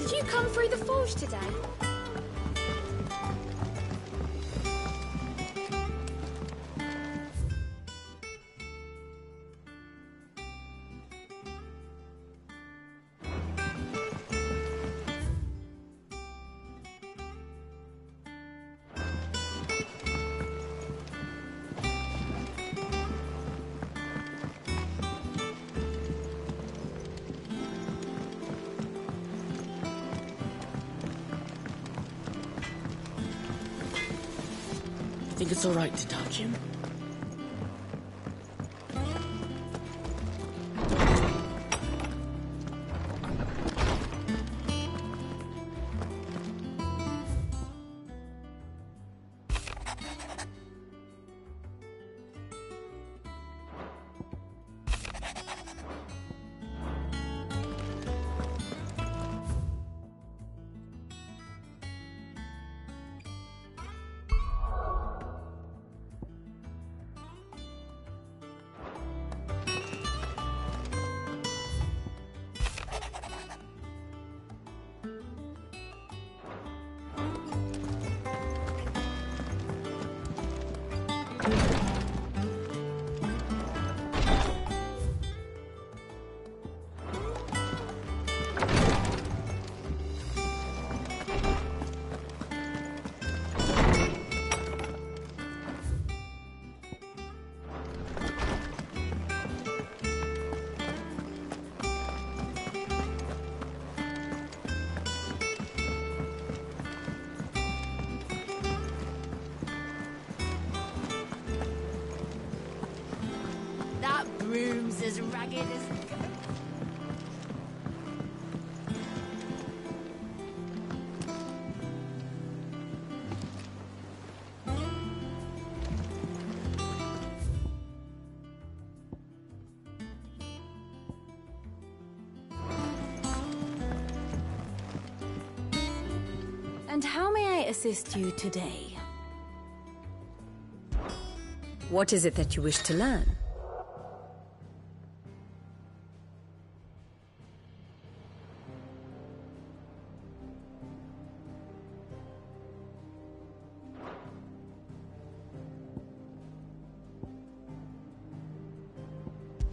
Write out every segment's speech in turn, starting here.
Did you come through the forge today? Think it's all right to touch him? Room's as ragged as... And how may I assist you today? What is it that you wish to learn?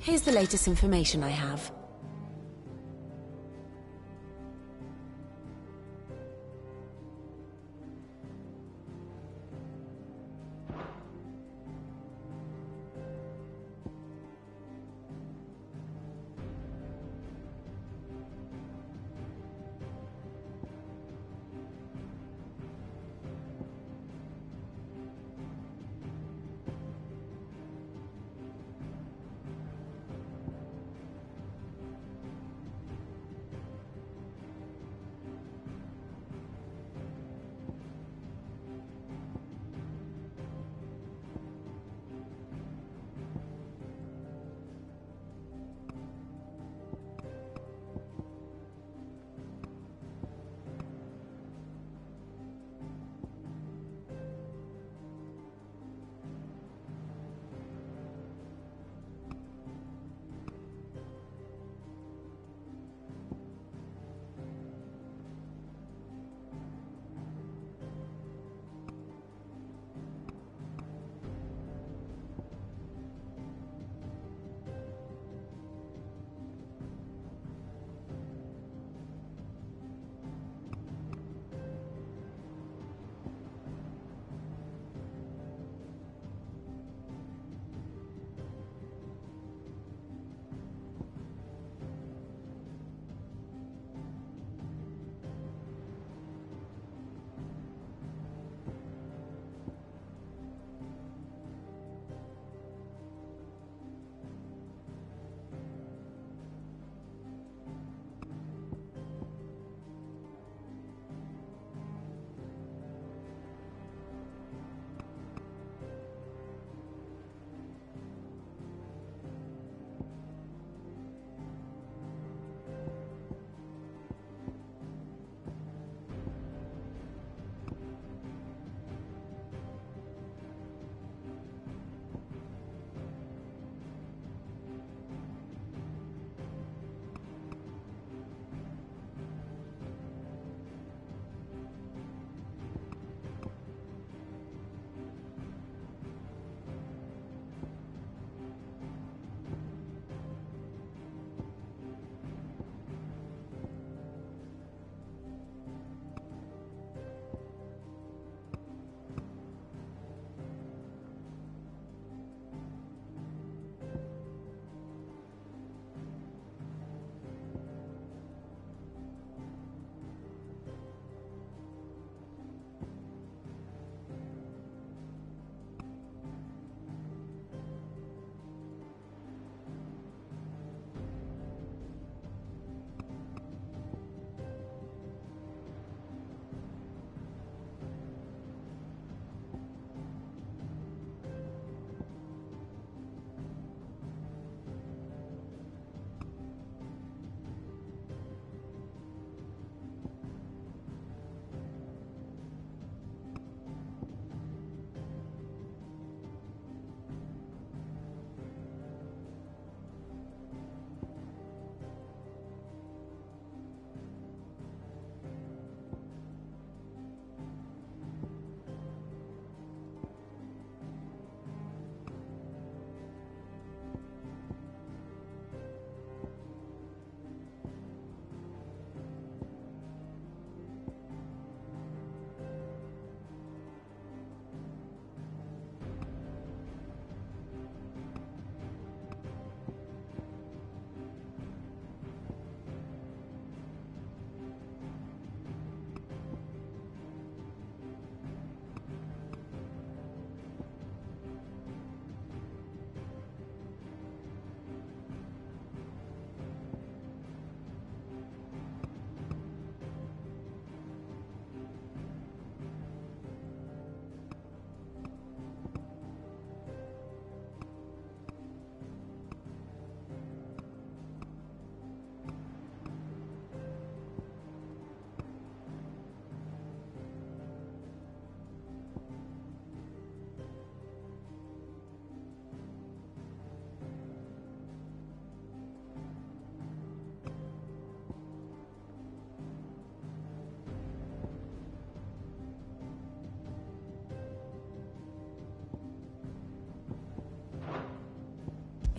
Here's the latest information I have.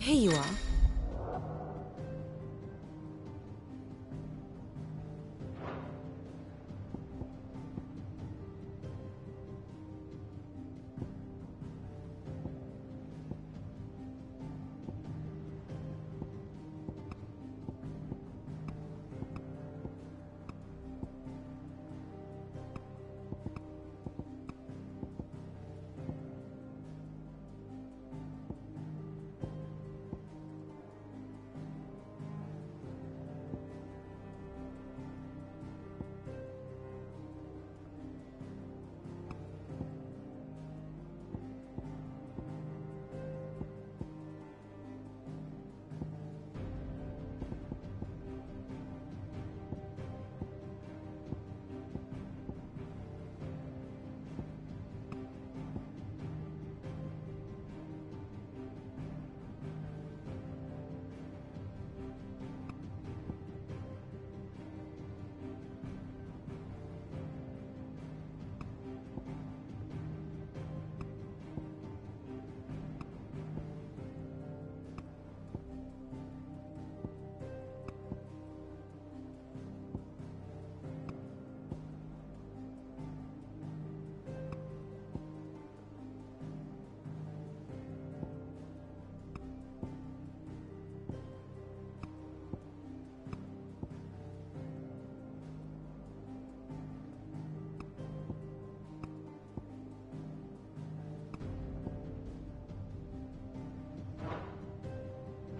Here you are.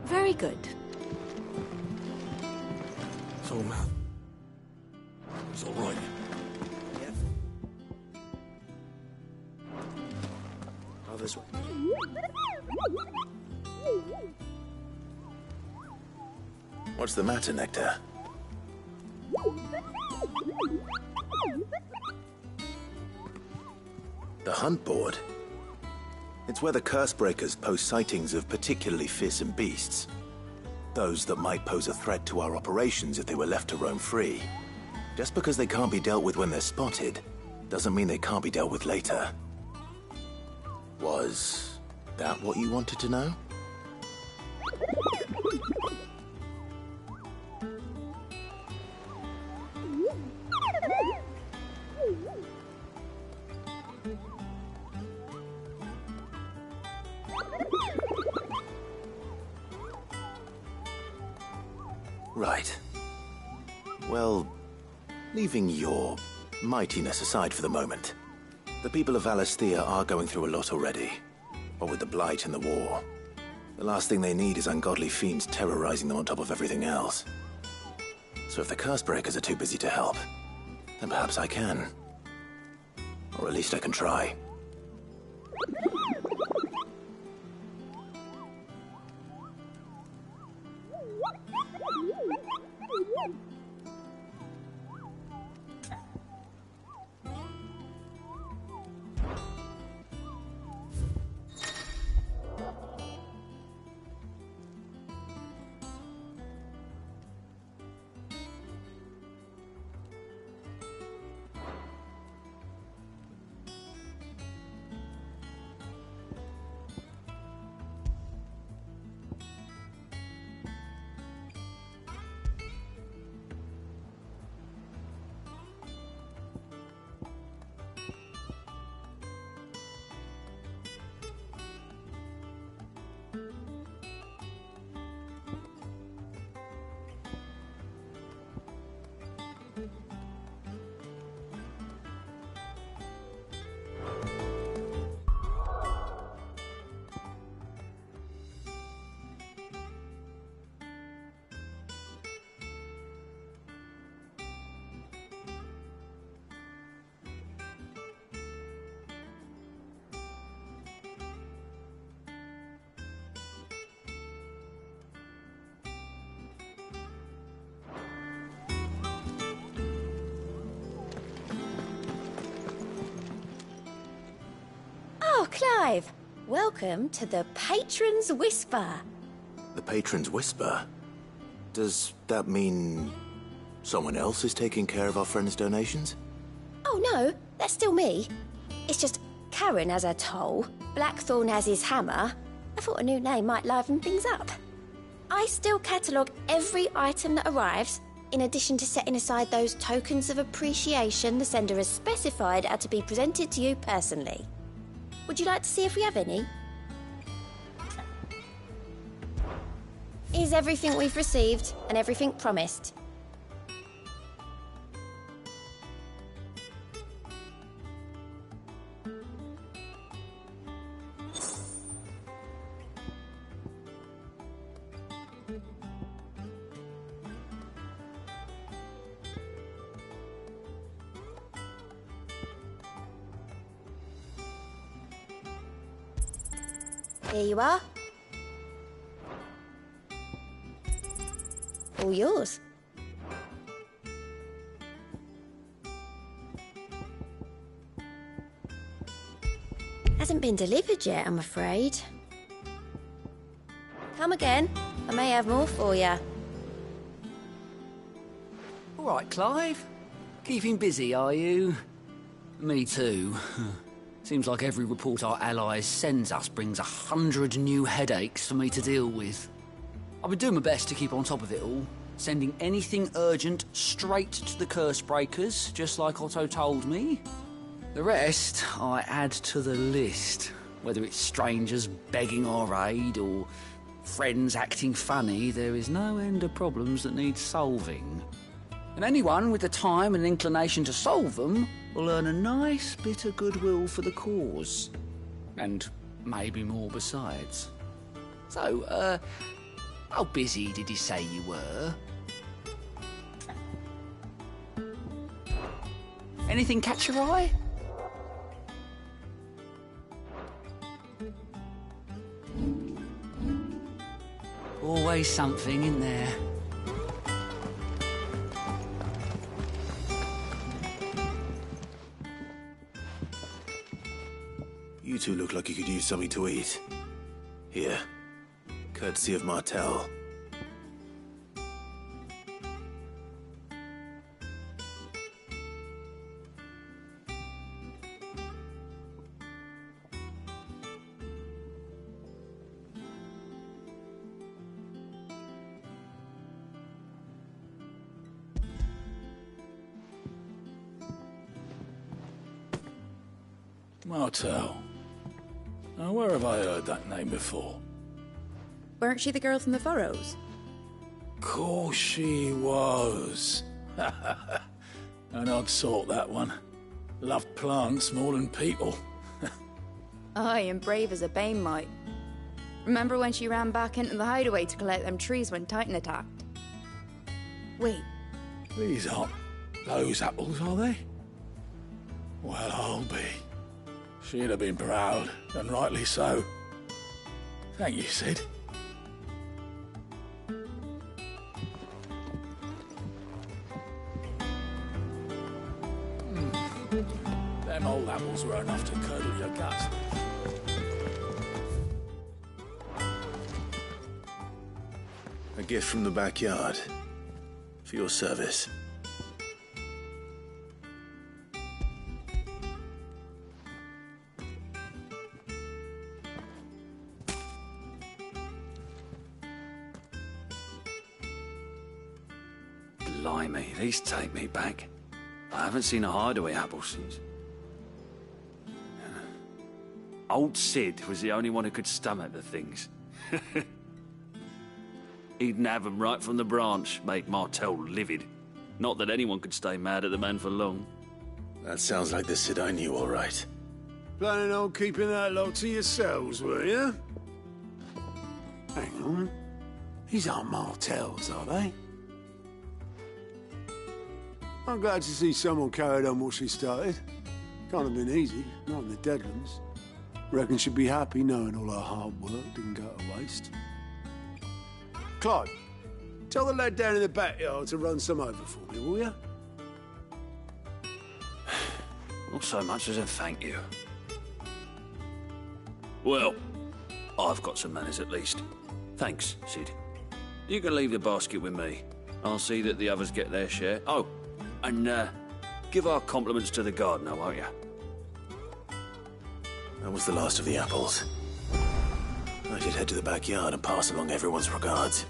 Very good. So, Matt, it's all right. Yes. Oh, this way. What's the matter, Nectar? The hunt board? It's where the curse breakers post sightings of particularly fearsome beasts. Those that might pose a threat to our operations if they were left to roam free. Just because they can't be dealt with when they're spotted, doesn't mean they can't be dealt with later. Was that what you wanted to know? Right. Well, leaving your mightiness aside for the moment, the people of Valisthea are going through a lot already. What with the Blight and the war, the last thing they need is ungodly fiends terrorizing them on top of everything else. So if the Cursebreakers are too busy to help, then perhaps I can. Or at least I can try. Oh, Clive! Welcome to the Patron's Whisper. The Patron's Whisper? Does that mean someone else is taking care of our friend's donations? Oh no, that's still me. It's just Karen has her toll, Blackthorn has his hammer, I thought a new name might liven things up. I still catalogue every item that arrives, in addition to setting aside those tokens of appreciation the sender has specified are to be presented to you personally. Would you like to see if we have any? Here's everything we've received and everything promised. Here you are. All yours. Hasn't been delivered yet, I'm afraid. Come again. I may have more for you. All right, Clive. Keeping busy, are you? Me too. Seems like every report our allies sends us brings 100 new headaches for me to deal with. I've been doing my best to keep on top of it all, sending anything urgent straight to the curse breakers, just like Otto told me. The rest I add to the list, whether it's strangers begging our aid or friends acting funny. There is no end of problems that need solving. And anyone with the time and inclination to solve them will earn a nice bit of goodwill for the cause. And maybe more besides. So, how busy did you say you were? Anything catch your eye? Always something, in there? You two look like you could use something to eat. Here, courtesy of Martel. Martel. Now, where have I heard that name before? Weren't she the girl from the Furrows? Course she was. An odd sort, that one. Loved plants more than people. Aye, and brave as a bane might. Remember when she ran back into the hideaway to collect them trees when Titan attacked? Wait, These aren't those apples, are they? Well, I'll be. She'd have been proud, and rightly so. Thank you, Sid. Them old apples were enough to curdle your guts. A gift from the backyard. For your service. Blimey, these take me back. I haven't seen a hideaway apple since. Old Sid was the only one who could stomach the things. He'd nab them right from the branch, make Martel livid. Not that anyone could stay mad at the man for long. That sounds like the Sid I knew, all right. Planning on keeping that lot to yourselves, were you? Hang on. These aren't Martels, are they? I'm glad to see someone carried on what she started. Can't have been easy, not in the Deadlands. Reckon she'd be happy knowing all her hard work didn't go to waste. Clive, tell the lad down in the backyard to run some over for me, will you? Not so much as a thank you. Well, I've got some manners at least. Thanks, Sid. You can leave the basket with me. I'll see that the others get their share. Oh, and give our compliments to the gardener, won't you? That was the last of the apples. I should head to the backyard and pass along everyone's regards.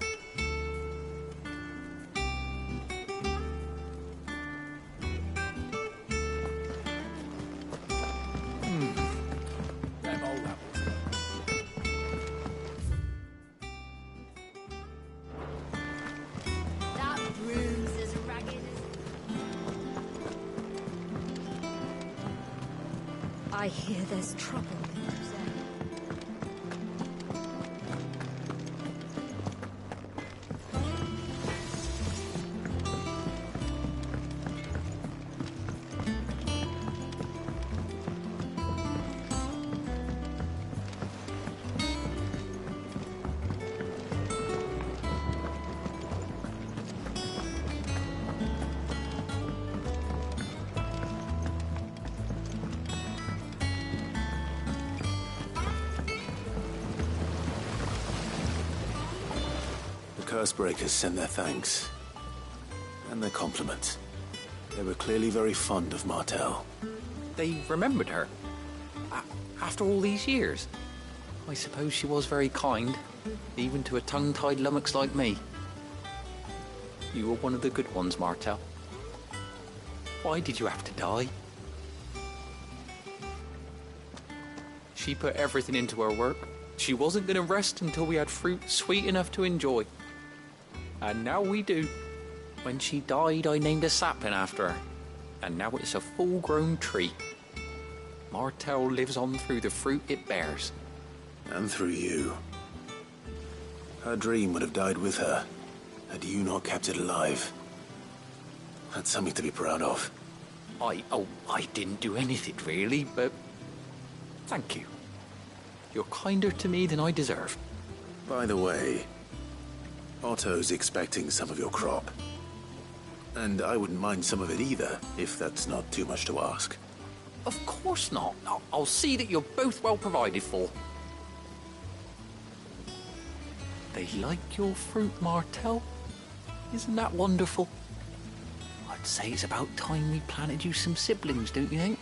Them old apples. That room's as ragged as... I hear there's trouble in Crusade. Cursebreakers sent their thanks. And their compliments. They were clearly very fond of Martel. They remembered her? After all these years? I suppose she was very kind, even to a tongue-tied lummox like me. You were one of the good ones, Martel. Why did you have to die? She put everything into her work. She wasn't going to rest until we had fruit sweet enough to enjoy. And now we do. When she died, I named a sapling after her. And now it's a full-grown tree. Martel lives on through the fruit it bears. And through you. Her dream would have died with her, had you not kept it alive. That's something to be proud of. I didn't do anything really, but thank you. You're kinder to me than I deserve. By the way, Otto's expecting some of your crop. And I wouldn't mind some of it either, if that's not too much to ask. Of course not. I'll see that you're both well provided for. They like your fruit, Martel. Isn't that wonderful? I'd say it's about time we planted you some siblings, don't you think?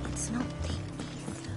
It's not the ether.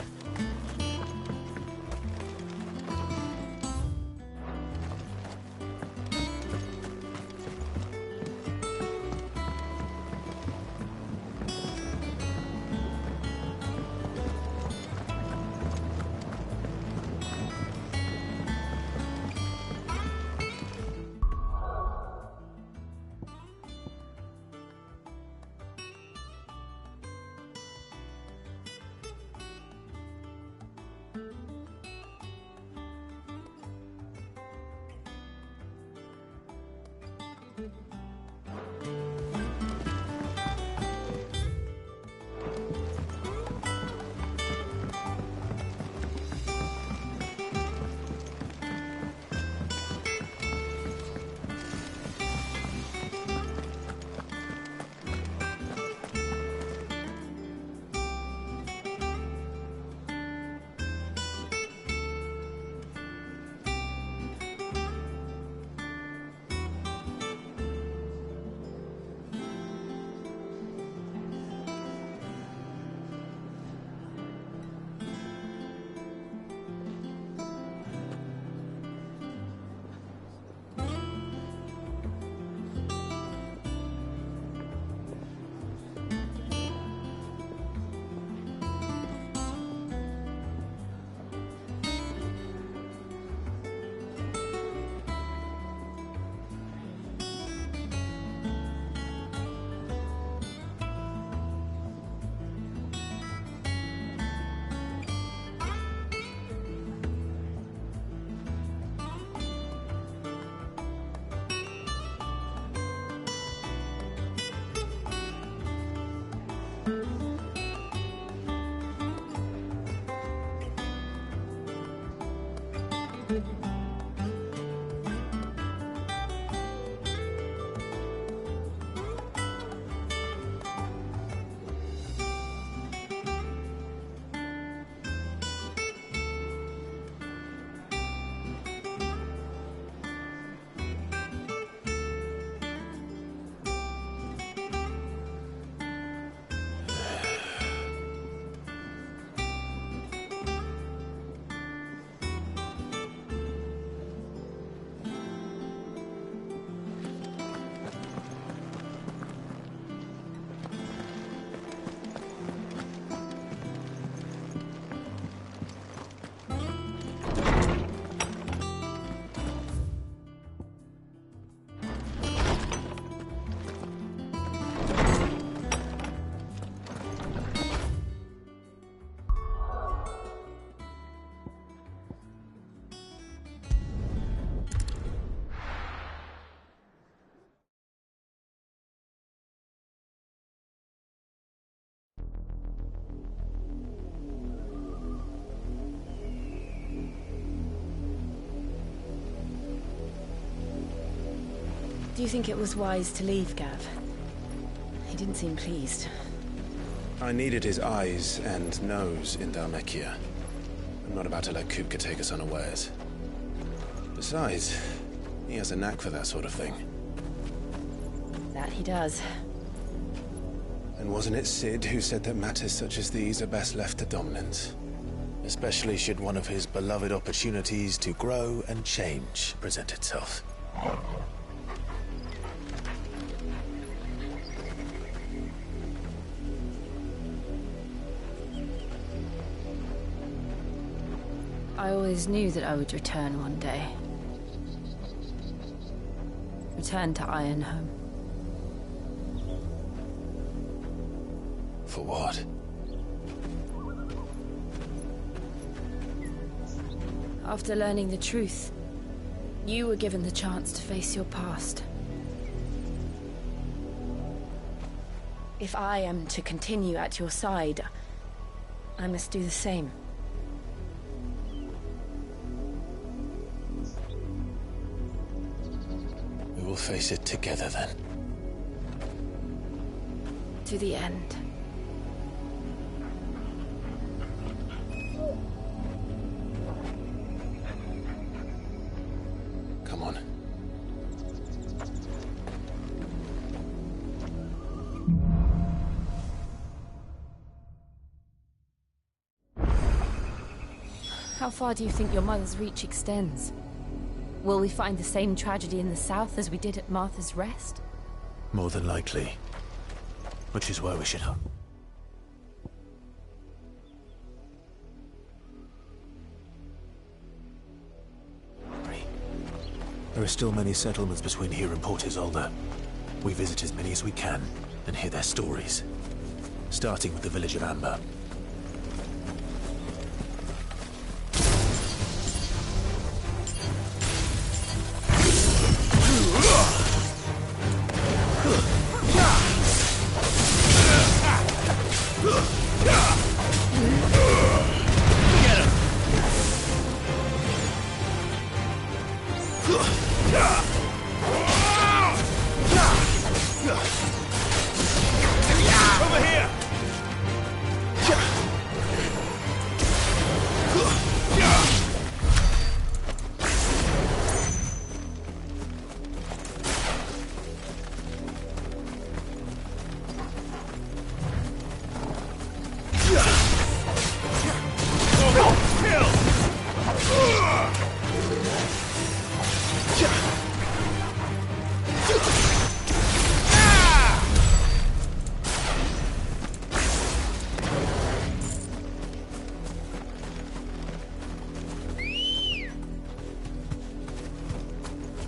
Do you think it was wise to leave, Gav? He didn't seem pleased. I needed his eyes and nose in Dhalmekia. I'm not about to let Kupka take us unawares. Besides, he has a knack for that sort of thing. That he does. And wasn't it Sid who said that matters such as these are best left to dominance? Especially should one of his beloved opportunities to grow and change present itself. I always knew that I would return one day. Return to Ironhome. For what? After learning the truth, you were given the chance to face your past. If I am to continue at your side, I must do the same. We will face it together then. To the end. Come on. How far do you think your mother's reach extends? Will we find the same tragedy in the south as we did at Martha's Rest? More than likely. Which is why we should hope. There are still many settlements between here and Port Isolde. We visit as many as we can and hear their stories. Starting with the village of Amber.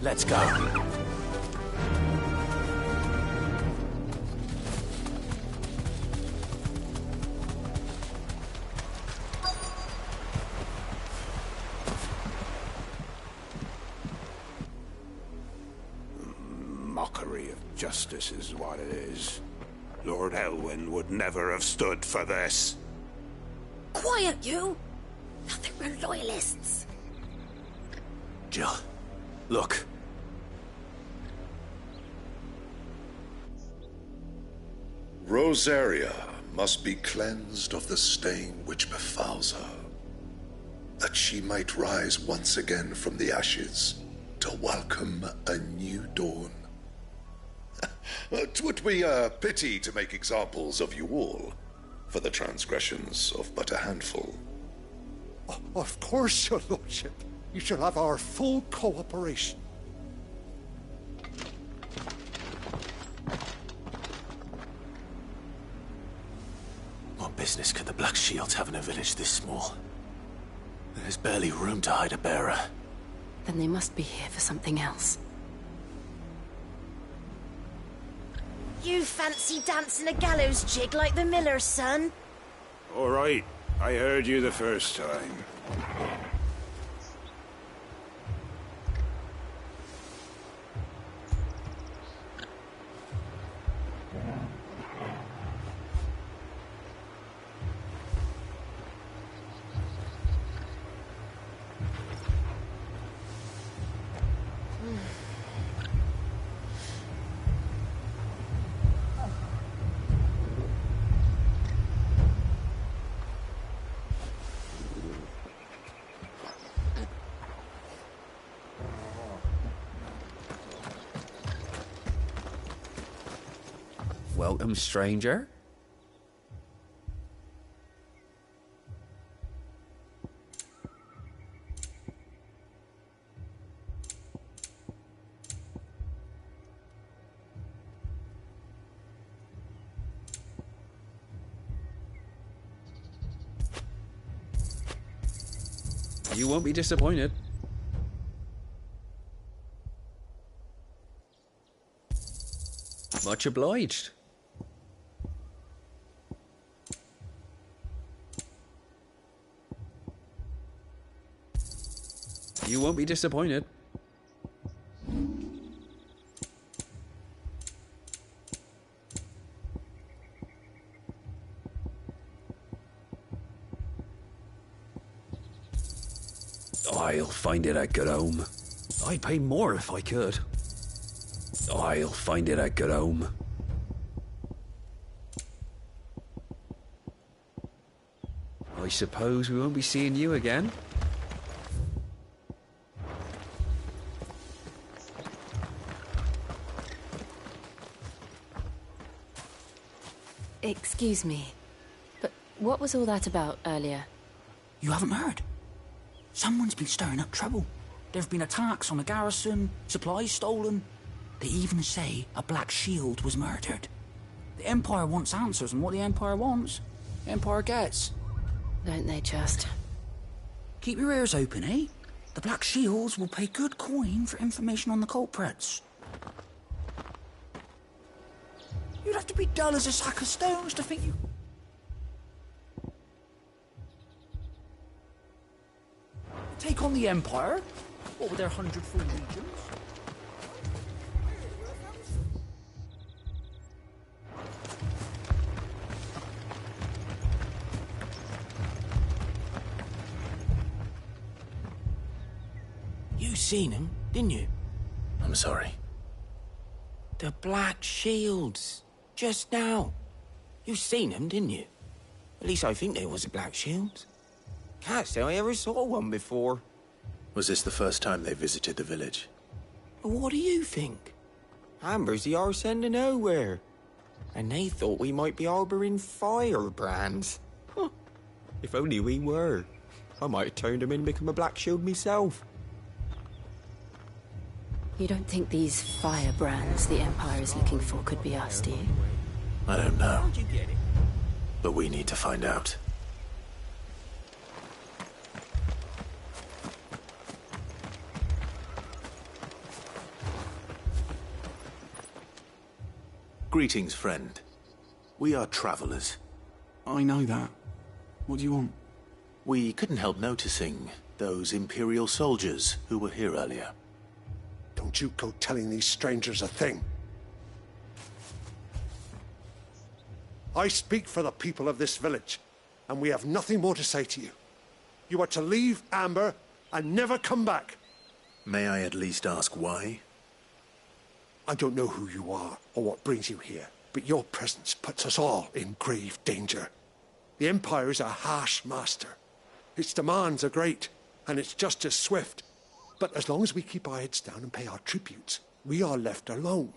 Let's go. Mockery of justice is what it is. Lord Elwyn would never have stood for this. Quiet, you! I think we're loyalists. Jill, look. Rosaria must be cleansed of the stain which befouls her, that she might rise once again from the ashes to welcome a new dawn. 'Twould be a pity to make examples of you all, for the transgressions of but a handful. Of course, your lordship. You shall have our full cooperation. What business could the Black Shields have in a village this small? There's barely room to hide a bearer. Then they must be here for something else. You fancy dancing a gallows jig like the miller's son? All right, I heard you the first time. Welcome, stranger. You won't be disappointed. Much obliged. You won't be disappointed. I'll find it a good home. I'd pay more if I could. I'll find it a good home. I suppose we won't be seeing you again. Excuse me, but what was all that about earlier? You haven't heard? Someone's been stirring up trouble. There have been attacks on the garrison, supplies stolen. They even say a Black Shield was murdered. The Empire wants answers, and what the Empire wants, the Empire gets. Don't they just? Keep your ears open, eh? The Black Shields will pay good coin for information on the culprits. You'd have to be dull as a sack of stones to think you... Take on the Empire? What with their 100 free legions? You seen him, didn't you? I'm sorry. The Black Shields. Just now. You seen them, didn't you? At least I think there was a Black Shield. Can't say I ever saw one before. Was this the first time they visited the village? What do you think? Amber's the arse end of nowhere. And they thought we might be harbouring firebrands. Huh. If only we were. I might have turned them in and become a Black Shield myself. You don't think these firebrands the Empire is looking for could be us, do you? I don't know. But we need to find out. Greetings, friend. We are travelers. I know that. What do you want? We couldn't help noticing those Imperial soldiers who were here earlier. Don't you go telling these strangers a thing. I speak for the people of this village, and we have nothing more to say to you. You are to leave Amber and never come back. May I at least ask why? I don't know who you are or what brings you here, but your presence puts us all in grave danger. The Empire is a harsh master. Its demands are great, and its justice swift. But as long as we keep our heads down and pay our tributes, we are left alone.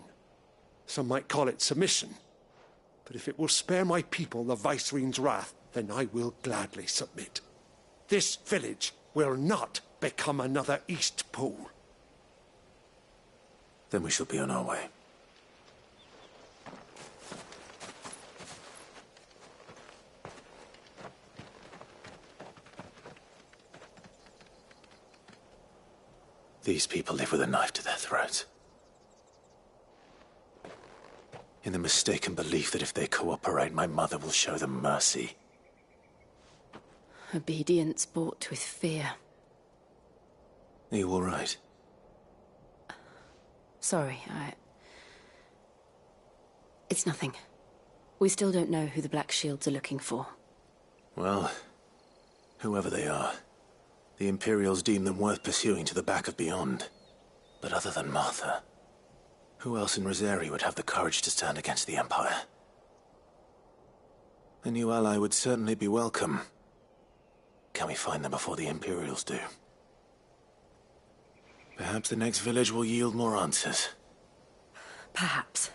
Some might call it submission. But if it will spare my people the Viceroy's wrath, then I will gladly submit. This village will not become another East Pole. Then we shall be on our way. These people live with a knife to their throats. In the mistaken belief that if they cooperate, my mother will show them mercy. Obedience bought with fear. Are you all right? Sorry, It's nothing. We still don't know who the Black Shields are looking for. Well, whoever they are, the Imperials deem them worth pursuing to the back of beyond. But other than Martha, who else in Rosari would have the courage to stand against the Empire? A new ally would certainly be welcome. Can we find them before the Imperials do? Perhaps the next village will yield more answers. Perhaps.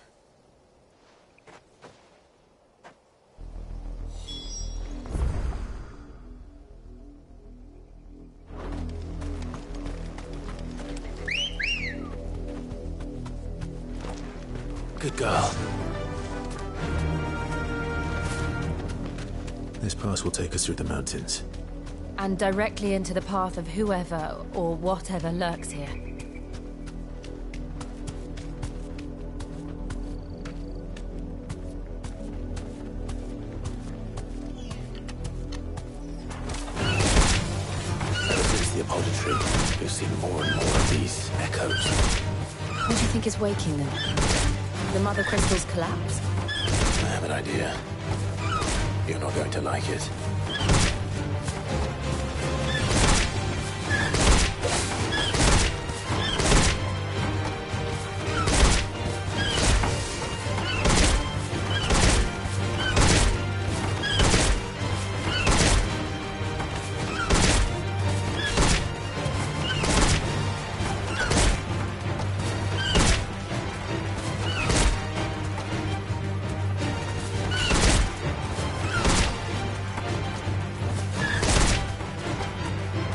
Good girl. This pass will take us through the mountains. And directly into the path of whoever or whatever lurks here. Since the apothecary, we've seen more and more of these echoes. What do you think is waking them? The mother crystal's collapse? I have an idea. You're not going to like it.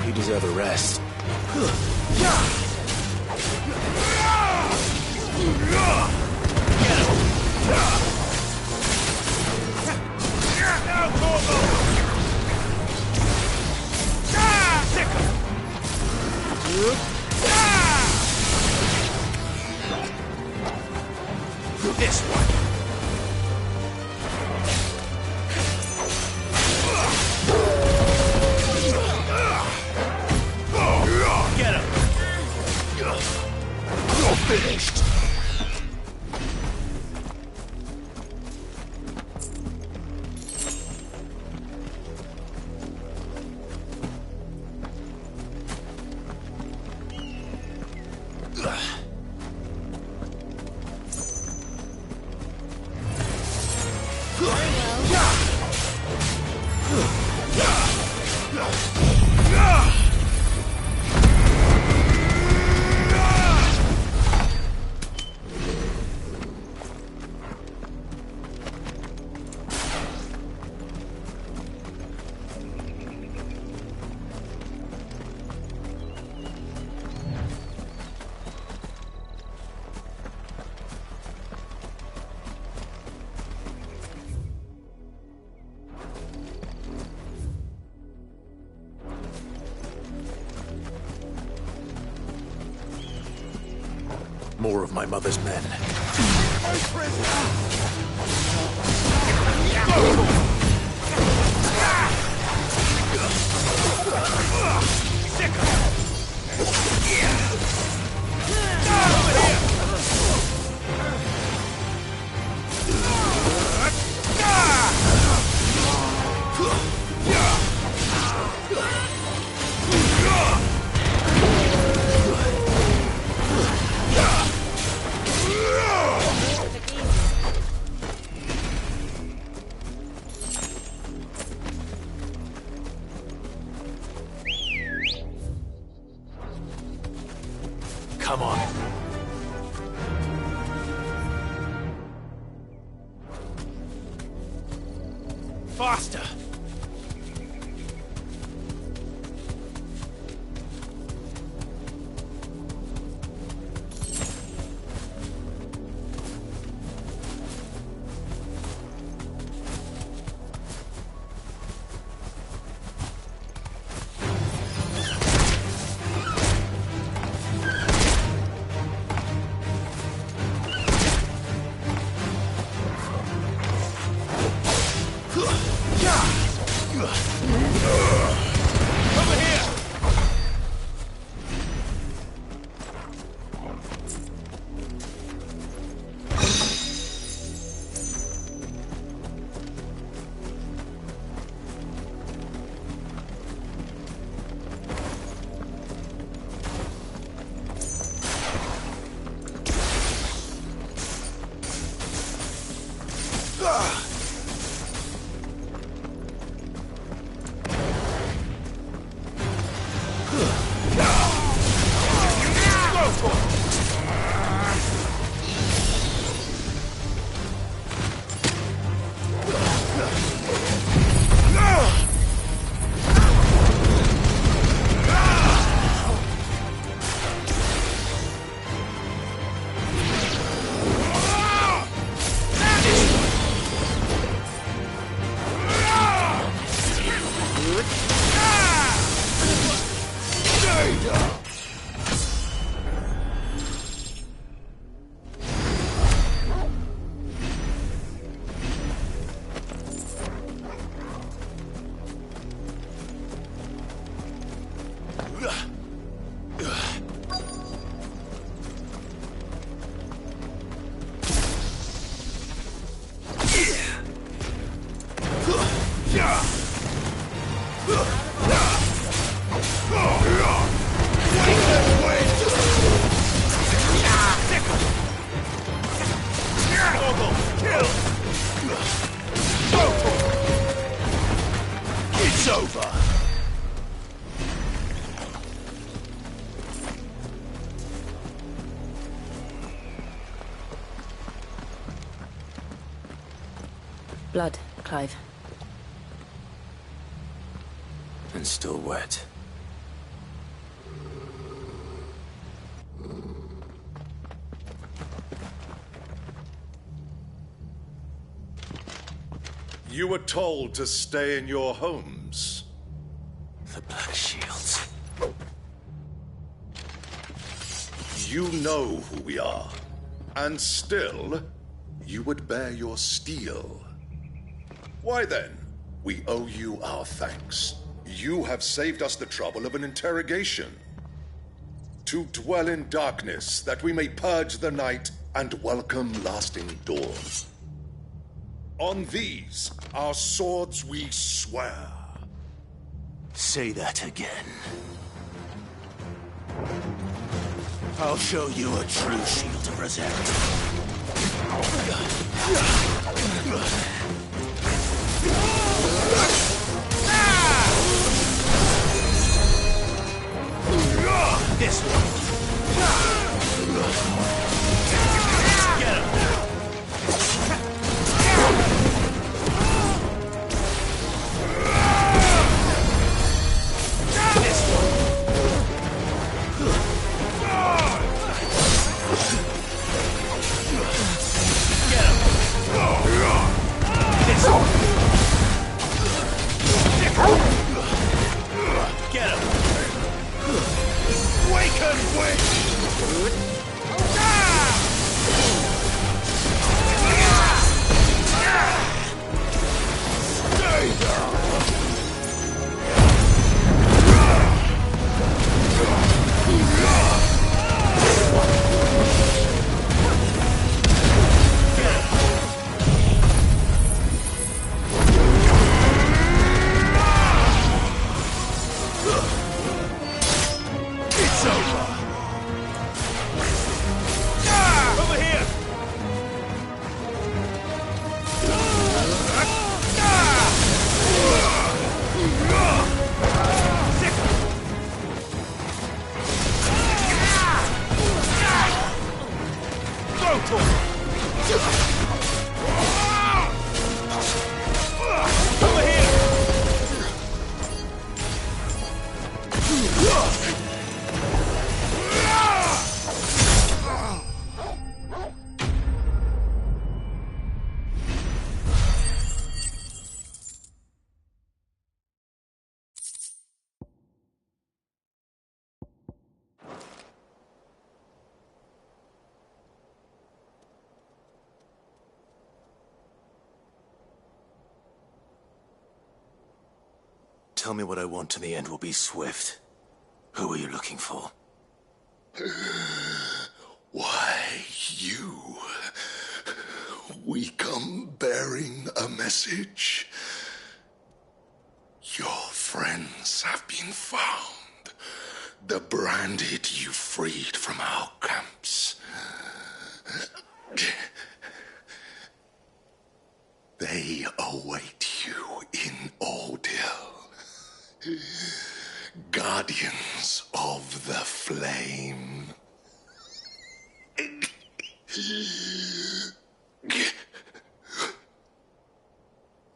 You deserve a rest. This one. Get him! You're finished! More of my mother's men. Come on. Faster! Over here! Blood, Clive. And still wet. You were told to stay in your homes. The Black Shields. You know who we are. And still, you would bear your steel. Why then, we owe you our thanks. You have saved us the trouble of an interrogation. To dwell in darkness, that we may purge the night and welcome lasting dawn. On these, our swords we swear. Say that again. I'll show you a true shield to protect. This one. Get him. This one. Get him. This one. Get him. Waken witch! Stay down! It's over! Over here! Go for it! Over here! Tell me what I want and the end will be swift. Who are you looking for? Why, you. We come bearing a message. Your friends have been found. The branded you freed from our camps. They await you in Ordeal. Guardians of the Flame.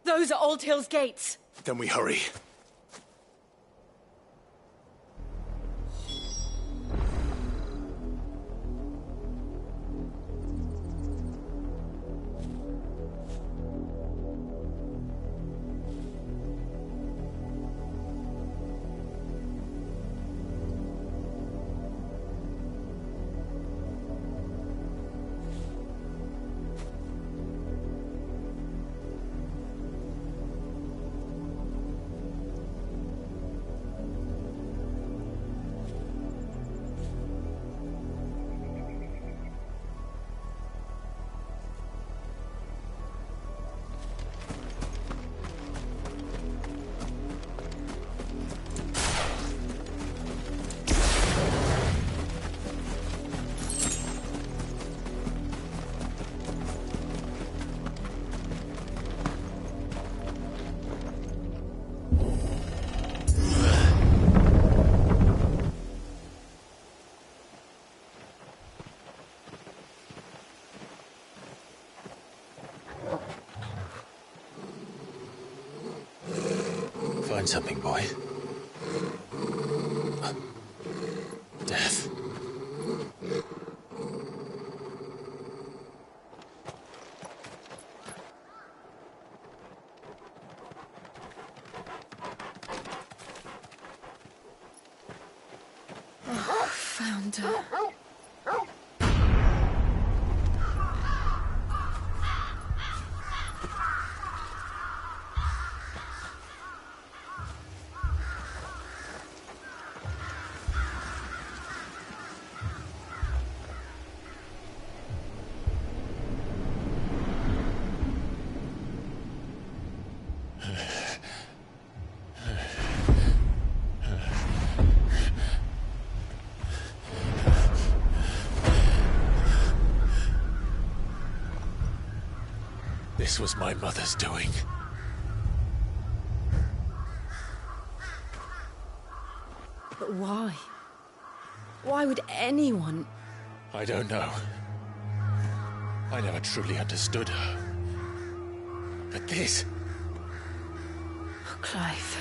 Those are Old Hill's gates. Then we hurry. Find something, boy. Death. Found her. This was my mother's doing. But why? Why would anyone... I don't know. I never truly understood her. But this... Oh, Clive.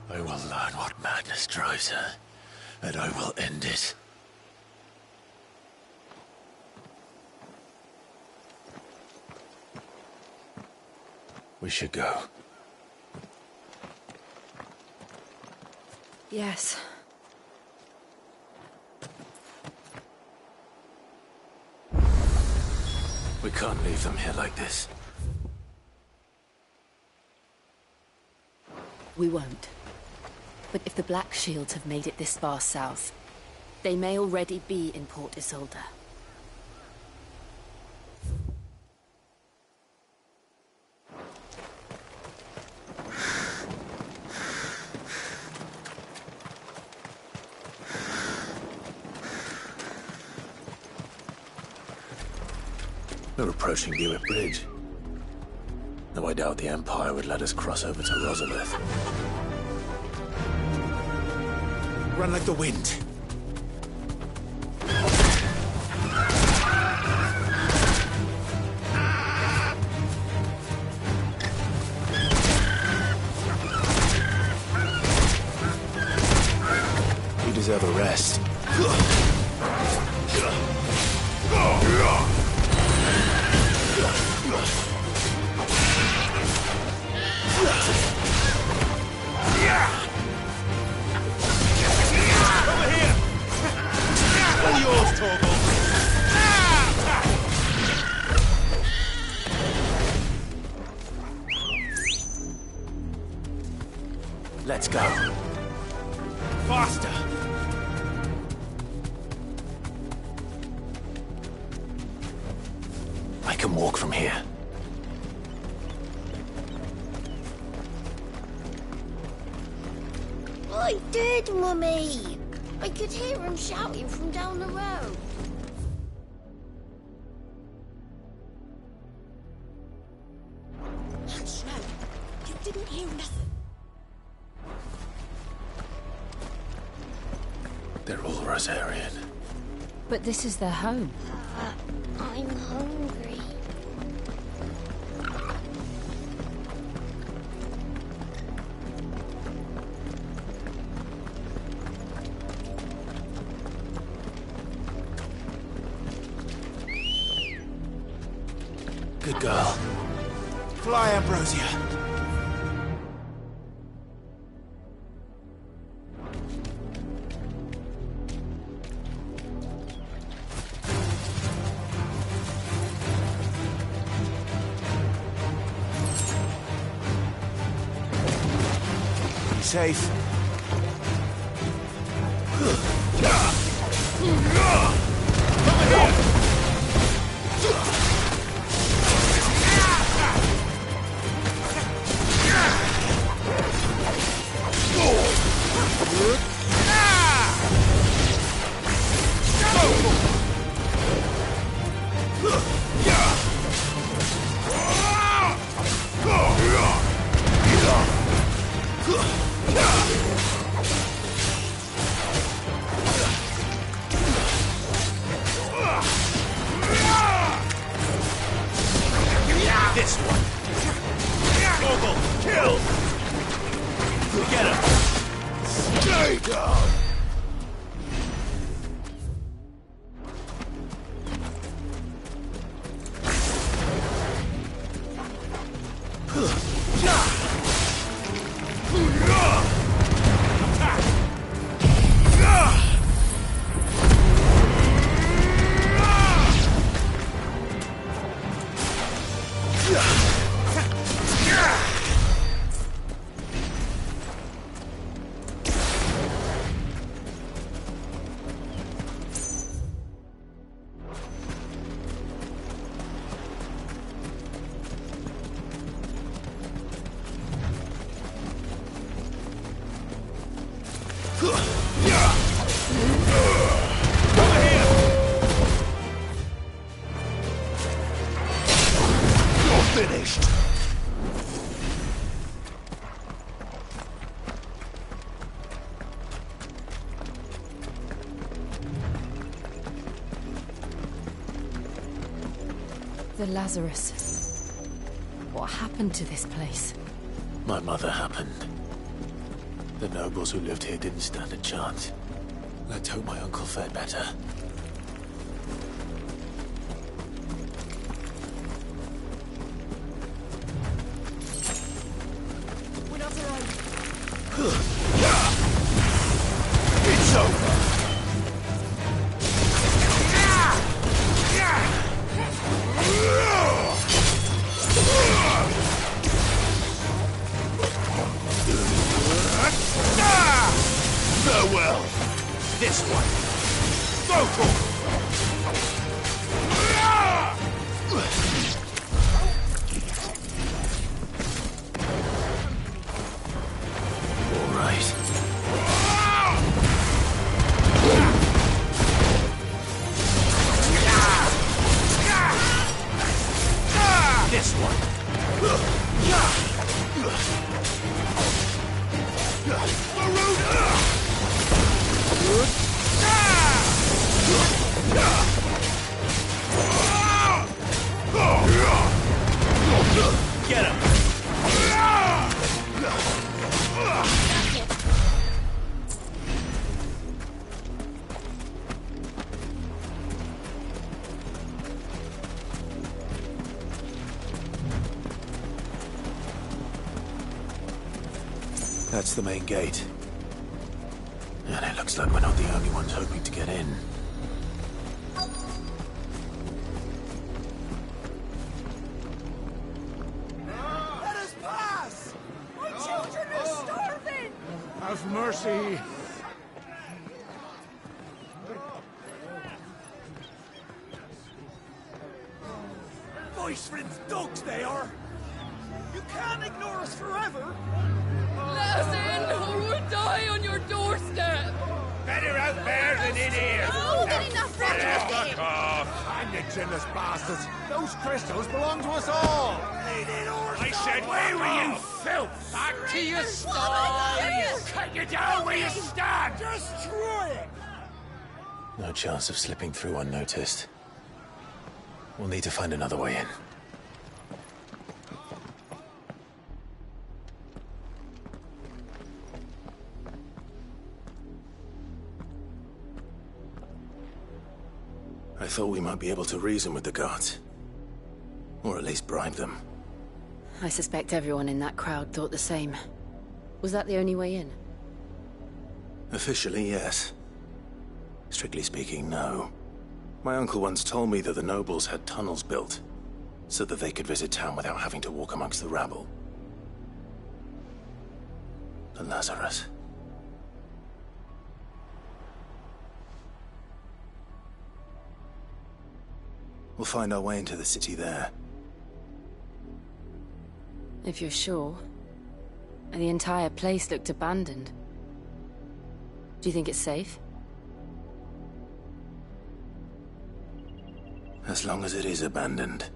I will learn what madness drives her, and I will end it. We should go. Yes. We can't leave them here like this. We won't. But if the Black Shields have made it this far south, they may already be in Port Isolde. We're approaching Dewitt Bridge. Though I doubt the Empire would let us cross over to Rosalith. Run like the wind. You deserve a rest. Let's go. Faster! I can walk from here. I did, Mummy! I could hear him shouting from down the road. Hush, no. You didn't hear nothing. They're all Rosarian. But this is their home. I'm hungry. Good girl. Fly, Ambrosia. Be safe. Lay down! The Lazarus. What happened to this place? My mother happened. The nobles who lived here didn't stand a chance. Let's hope my uncle fared better. We're not alone. It's over! Farewell! This one! Go for it! All right. This one! Get him! That's the main gate. And it looks like we're not the only ones hoping to get in. Let us pass! My children are starving! Have mercy. Voice-ripped dogs they are! You can't ignore us forever! Let us in, or we'll die on your doorstep! Better out there than in here! Oh, get enough Fuck off! And you generous bastards! Those crystals belong to us all! I said, where were you, filth? Back to your stall! Cut you down where you stand! Destroy it! No chance of slipping through unnoticed. We'll need to find another way in. I thought we might be able to reason with the guards. Or at least bribe them. I suspect everyone in that crowd thought the same. Was that the only way in? Officially, yes. Strictly speaking, no. My uncle once told me that the nobles had tunnels built, so that they could visit town without having to walk amongst the rabble. The Lazarus. We'll find our way into the city there. If you're sure. The entire place looked abandoned. Do you think it's safe? As long as it is abandoned.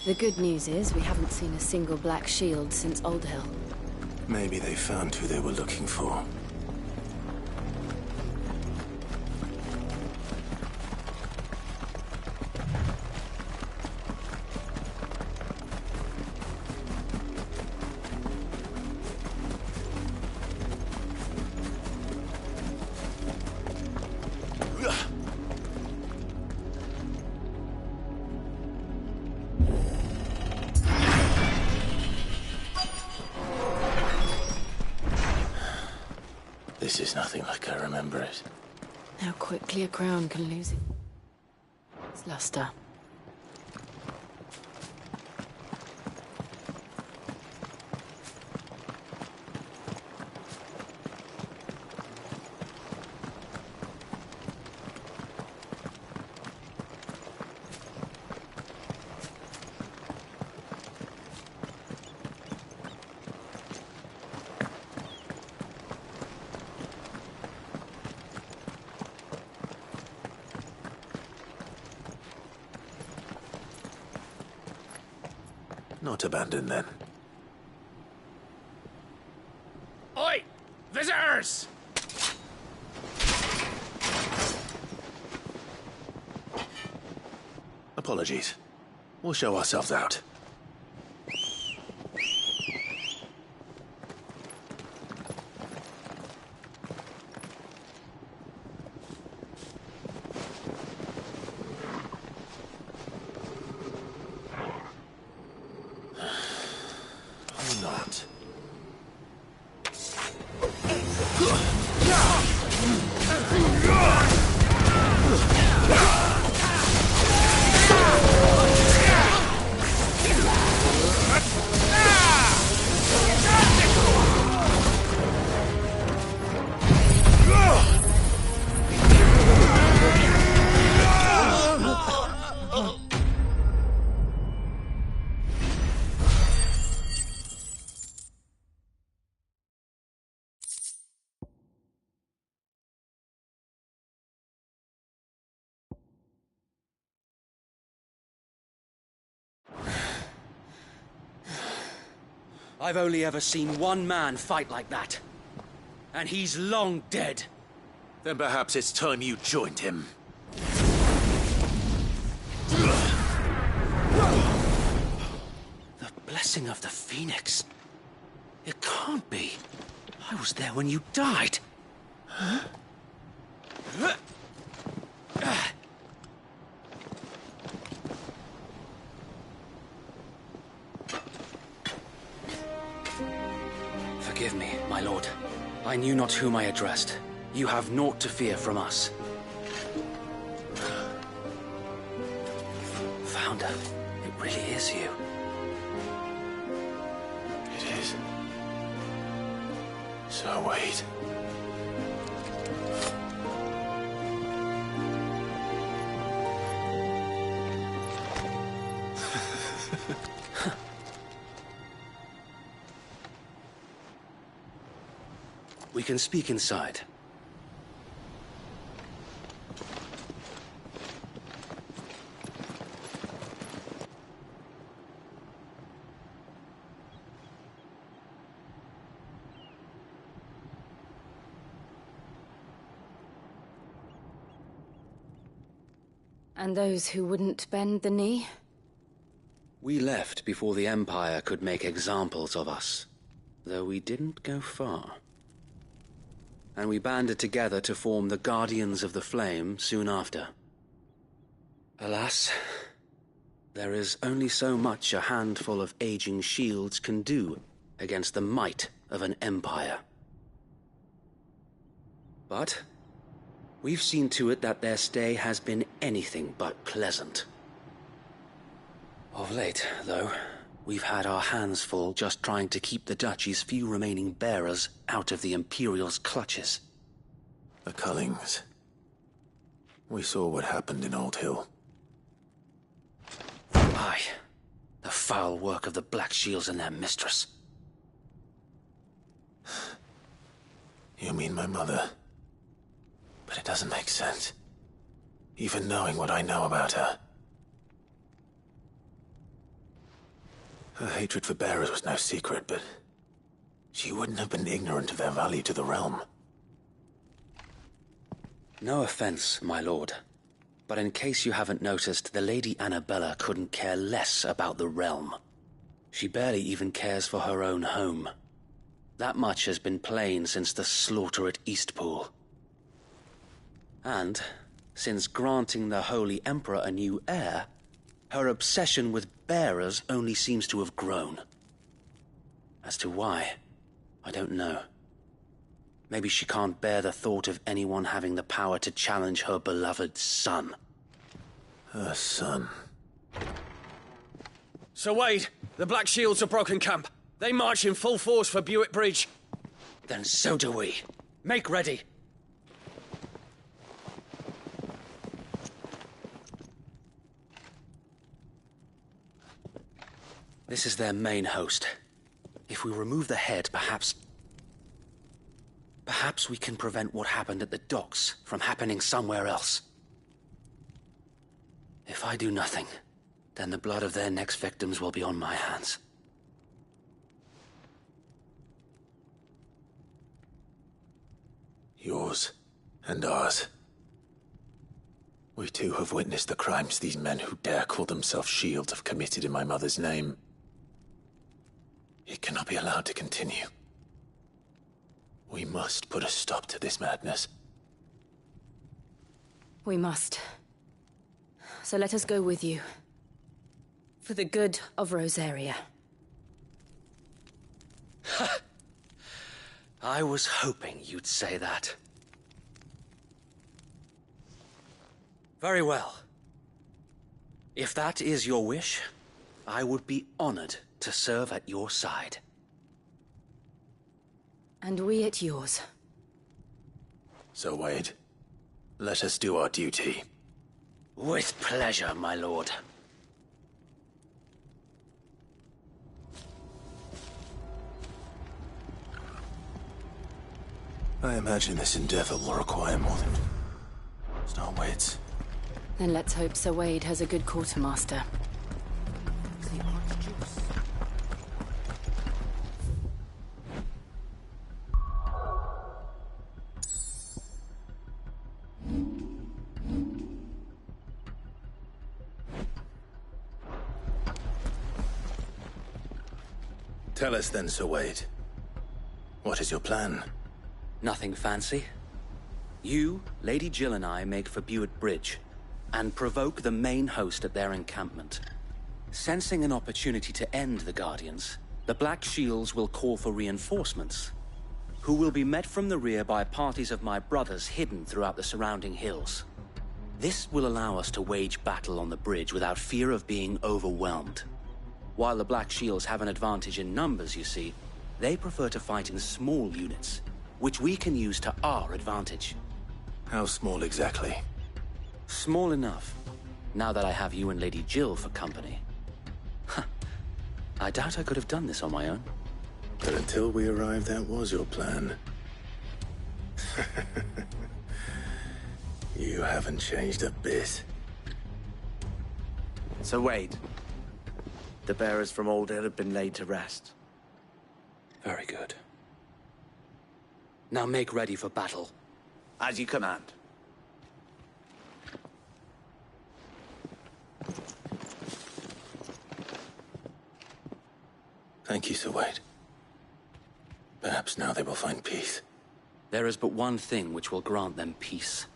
The good news is we haven't seen a single black shield since Old Hill. Maybe they found who they were looking for. This is nothing like I remember it. How quickly a crown can lose its luster. Not abandoned, then. Oi! Visitors! Apologies. We'll show ourselves out. Or not. I've only ever seen one man fight like that. And he's long dead. Then perhaps it's time you joined him. The blessing of the Phoenix. It can't be. I was there when you died. Huh? Forgive me, my lord. I knew not whom I addressed. You have naught to fear from us. Founder, it really is you. It is. So wait. We can speak inside. And those who wouldn't bend the knee? We left before the Empire could make examples of us, though we didn't go far. And we banded together to form the Guardians of the Flame soon after. Alas, there is only so much a handful of aging shields can do against the might of an empire. But we've seen to it that their stay has been anything but pleasant. Of late, though, we've had our hands full just trying to keep the Duchy's few remaining bearers out of the Imperial's clutches. The Cullings. We saw what happened in Old Hill. Aye. The foul work of the Black Shields and their mistress. You mean my mother? But it doesn't make sense. Even knowing what I know about her. Her hatred for bearers was no secret, but she wouldn't have been ignorant of their value to the realm. No offense, my lord. But in case you haven't noticed, the Lady Annabella couldn't care less about the realm. She barely even cares for her own home. That much has been plain since the slaughter at Eastpool. And, since granting the Holy Emperor a new heir, her obsession with bearers only seems to have grown. As to why, I don't know. Maybe she can't bear the thought of anyone having the power to challenge her beloved son. Her son. Sir Wade, the Black Shields have broken camp. They march in full force for Buick Bridge. Then so do we. Make ready. This is their main host. If we remove the head, perhaps we can prevent what happened at the docks from happening somewhere else. If I do nothing, then the blood of their next victims will be on my hands. Yours and ours. We too have witnessed the crimes these men who dare call themselves Shields have committed in my mother's name. It cannot be allowed to continue. We must put a stop to this madness. We must. So let us go with you. For the good of Rosaria. I was hoping you'd say that. Very well. If that is your wish, I would be honored to serve at your side. And we at yours. So, Wade, let us do our duty. With pleasure, my lord. I imagine this endeavor will require more than just our wits. Then let's hope Sir Wade has a good quartermaster. Tell us then, Sir Wade. What is your plan? Nothing fancy. You, Lady Jill and I make for Buick Bridge, and provoke the main host at their encampment. Sensing an opportunity to end the Guardians, the Black Shields will call for reinforcements, who will be met from the rear by parties of my brothers hidden throughout the surrounding hills. This will allow us to wage battle on the bridge without fear of being overwhelmed. While the Black Shields have an advantage in numbers, you see, they prefer to fight in small units, which we can use to our advantage. How small exactly? Small enough, now that I have you and Lady Jill for company. I doubt I could have done this on my own. But until we arrived, that was your plan. You haven't changed a bit. Sir Wade, the bearers from Old Hill have been laid to rest. Very good. Now make ready for battle. As you command. Thank you, Sir Wade. Perhaps now they will find peace. There is but one thing which will grant them peace.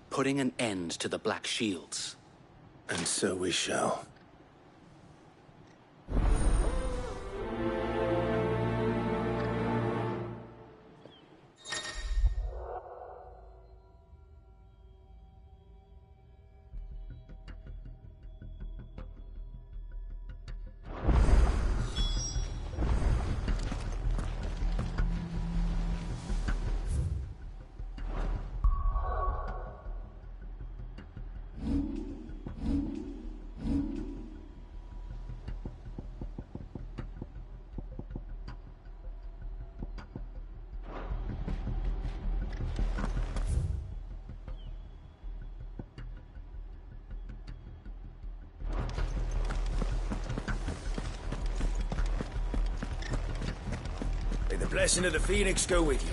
Putting an end to the Black Shields. And so we shall. May the blessing of the Phoenix go with you.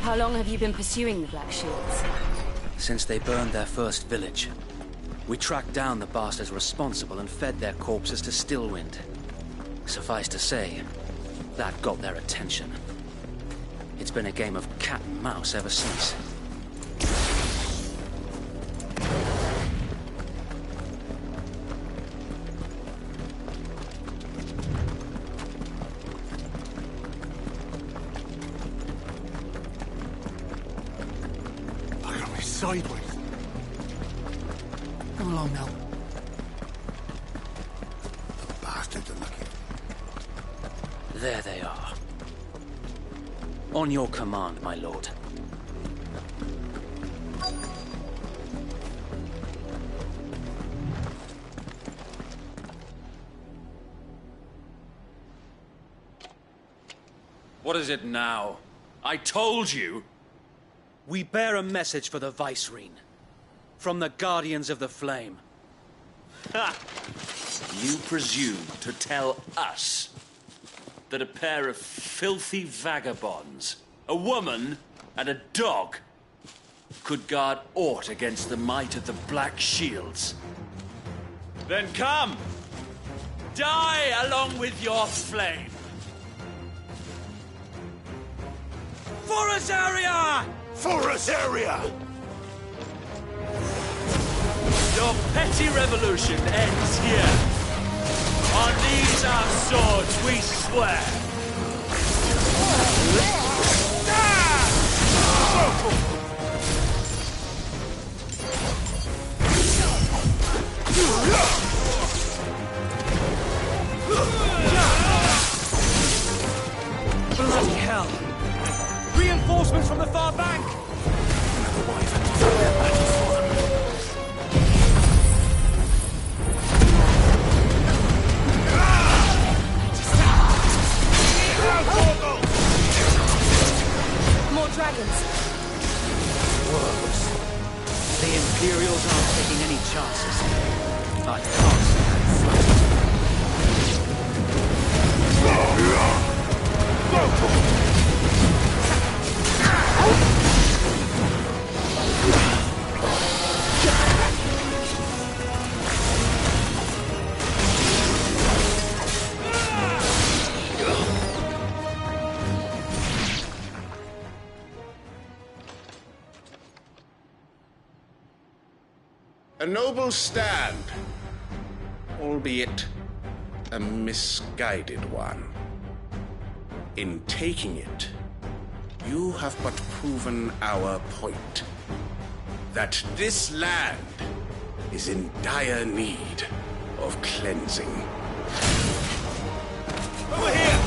How long have you been pursuing the Black Shields? Since they burned their first village. We tracked down the bastards responsible and fed their corpses to Stillwind. Suffice to say, that got their attention. It's been a game of cat and mouse ever since. sideways. Come along now. The bastards are lucky. There they are. On your command, my lord. What is it now? I told you! We bear a message for the Vicereine. From the Guardians of the Flame. Ha! You presume to tell us that a pair of filthy vagabonds, a woman and a dog, could guard aught against the might of the Black Shields? Then come! Die along with your flame! For Azaria! For Azaria! Your petty revolution ends here. On these our swords we swear. Bloody hell! Reinforcements from the far bank! More dragons. Worse. The Imperials aren't taking any chances. I can't see that fight. A noble stand, albeit a misguided one. In taking it, you have but proven our point. That this land is in dire need of cleansing. Over here!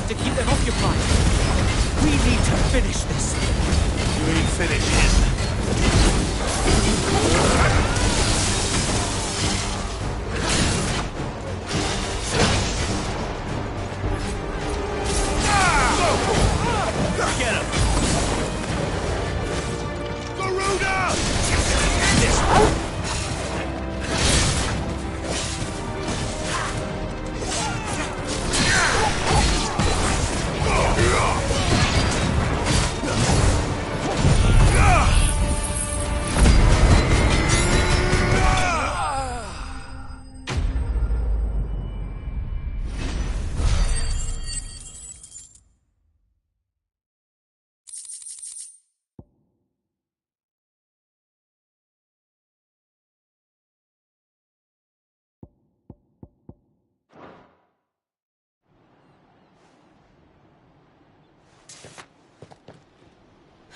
To keep them occupied. We need to finish this. You ain't finished yet. Get him! Garuda! This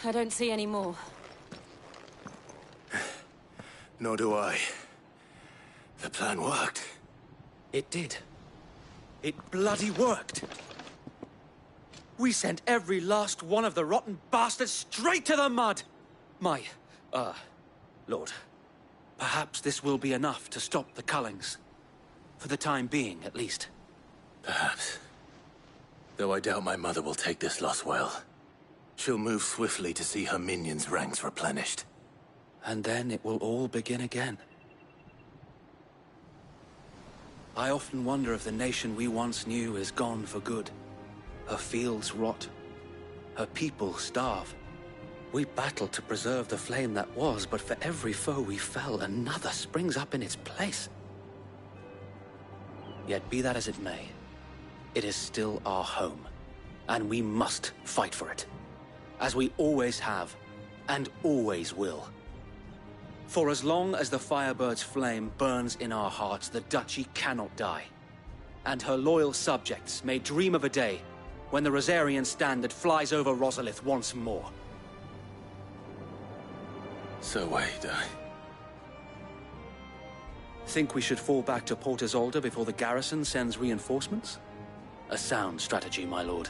I don't see any more. Nor do I. The plan worked. It did. It bloody worked. We sent every last one of the rotten bastards straight to the mud. My, Lord, perhaps this will be enough to stop the Cullings. For the time being, at least. Perhaps. Though I doubt my mother will take this loss well. She'll move swiftly to see her minions' ranks replenished. And then it will all begin again. I often wonder if the nation we once knew is gone for good. Her fields rot. Her people starve. We battled to preserve the flame that was, but for every foe we fell, another springs up in its place. Yet be that as it may, it is still our home, and we must fight for it, as we always have, and always will. For as long as the Firebird's flame burns in our hearts, the Duchy cannot die, and her loyal subjects may dream of a day when the Rosarian standard flies over Rosalith once more. So wait, Think we should fall back to Port Isolde before the garrison sends reinforcements? A sound strategy, my lord.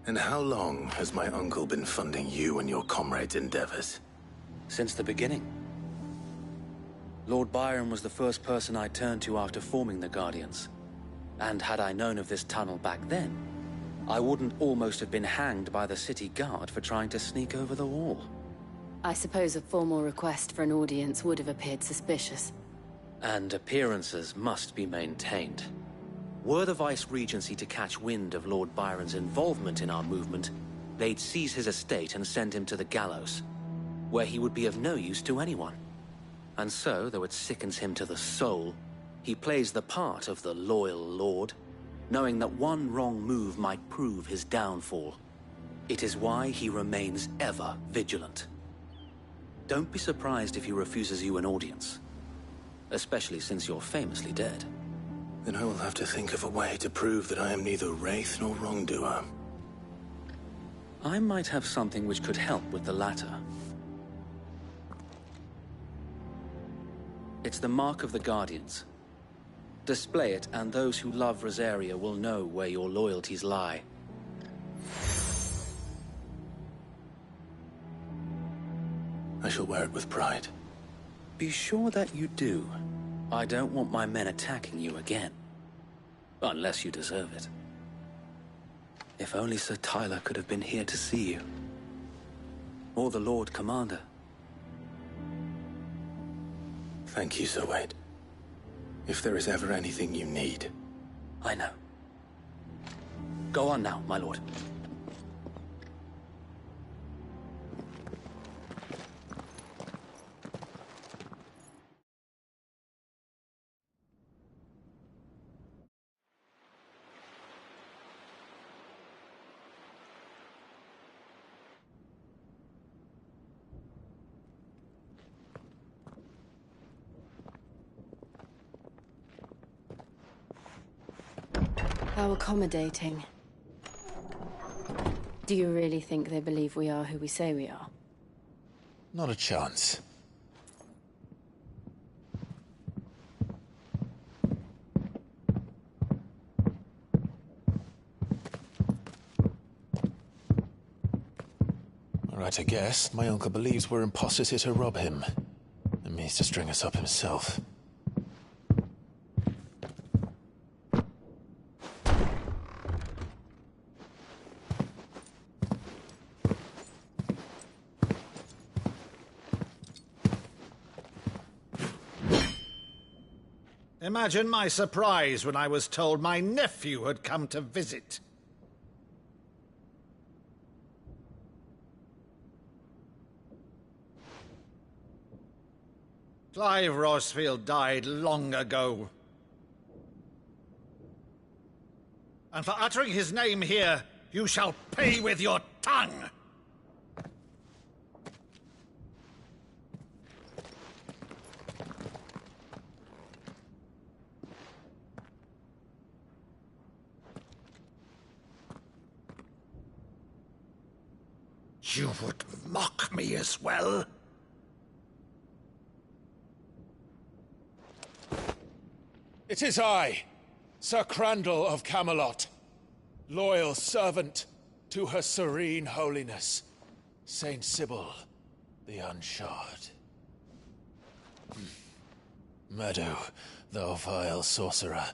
And how long has my uncle been funding you and your comrades' endeavors? Since the beginning. Lord Byron was the first person I turned to after forming the Guardians. And had I known of this tunnel back then, I wouldn't almost have been hanged by the city guard for trying to sneak over the wall. I suppose a formal request for an audience would have appeared suspicious. And appearances must be maintained. Were the Vice-Regency to catch wind of Lord Byron's involvement in our movement, they'd seize his estate and send him to the gallows, where he would be of no use to anyone. And so, though it sickens him to the soul, he plays the part of the loyal lord, knowing that one wrong move might prove his downfall. It is why he remains ever vigilant. Don't be surprised if he refuses you an audience, especially since you're famously dead. Then I will have to think of a way to prove that I am neither wraith nor wrongdoer. I might have something which could help with the latter. It's the Mark of the Guardians. Display it, and those who love Rosaria will know where your loyalties lie. I shall wear it with pride. Be sure that you do. I don't want my men attacking you again. Unless you deserve it. If only Sir Tyler could have been here to see you. Or the Lord Commander. Thank you, Sir Wade. If there is ever anything you need. I know. Go on now, my lord. How accommodating. Do you really think they believe we are who we say we are? Not a chance. All right, I guess. My uncle believes we're imposters here to rob him. And means to string us up himself. Imagine my surprise when I was told my nephew had come to visit. Clive Rosfield died long ago. And for uttering his name here, you shall pay with your tongue! You would mock me as well? It is I, Sir Crandall of Camelot, loyal servant to Her Serene Holiness, Saint Sybil the Unshod. Meadow, thou vile sorcerer,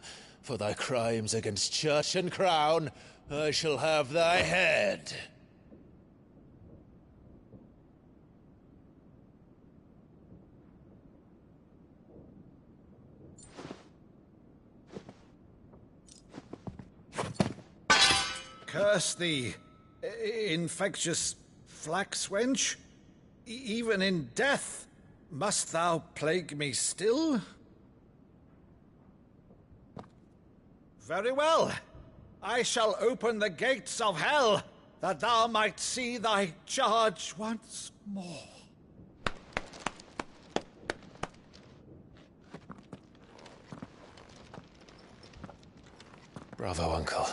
for thy crimes against church and crown, I shall have thy head. Curse thee, infectious flax wench. Even in death, must thou plague me still? Very well. I shall open the gates of hell, that thou might see thy charge once more. Bravo, Uncle.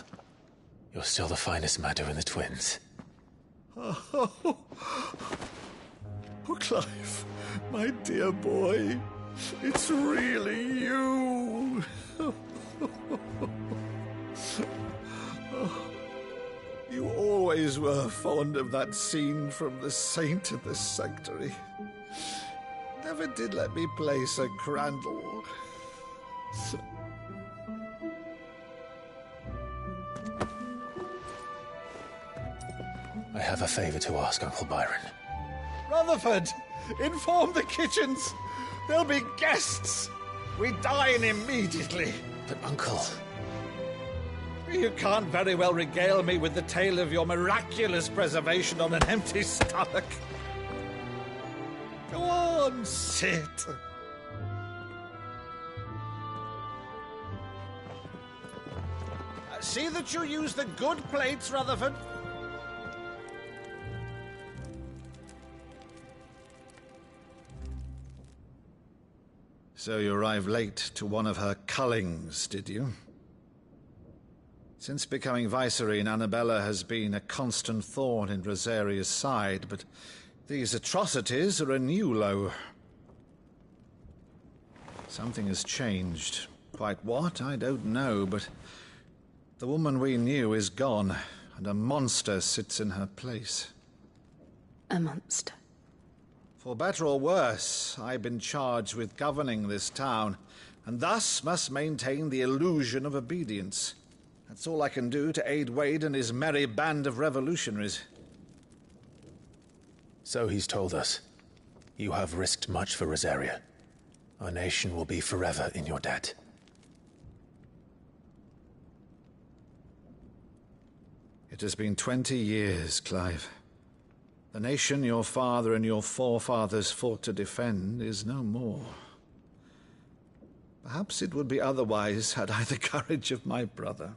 You're still the finest Meadow in the twins. Oh, Clive, my dear boy, it's really you. You always were fond of that scene from The Saint of the Sanctuary. Never did let me play Sir Crandall. I have a favor to ask, Uncle Byron. Rutherford, inform the kitchens. There'll be guests. We dine immediately. But, Uncle... You can't very well regale me with the tale of your miraculous preservation on an empty stomach. Go on, sit. See that you use the good plates, Rutherford. So you arrived late to one of her cullings, did you? Since becoming Vicereine, Annabella has been a constant thorn in Rosaria's side, but these atrocities are a new low. Something has changed. Quite what, I don't know, but the woman we knew is gone, and a monster sits in her place. A monster? For better or worse, I've been charged with governing this town, and thus must maintain the illusion of obedience. That's all I can do to aid Wade and his merry band of revolutionaries. So he's told us. You have risked much for Rosaria. Our nation will be forever in your debt. It has been 20 years, Clive. The nation your father and your forefathers fought to defend is no more. Perhaps it would be otherwise had I the courage of my brother.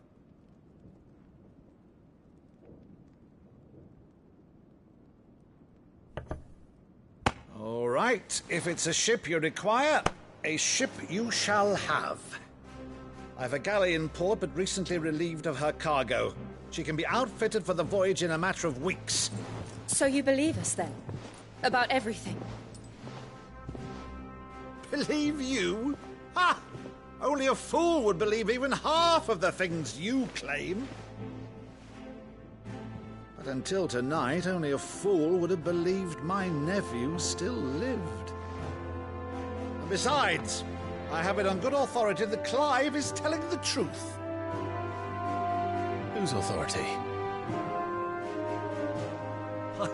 All right, if it's a ship you require, a ship you shall have. I've a galley in port, but recently relieved of her cargo. She can be outfitted for the voyage in a matter of weeks. So you believe us, then? About everything? Believe you? Ha! Only a fool would believe even half of the things you claim. But until tonight, only a fool would have believed my nephew still lived. And besides, I have it on good authority that Clive is telling the truth. Whose authority?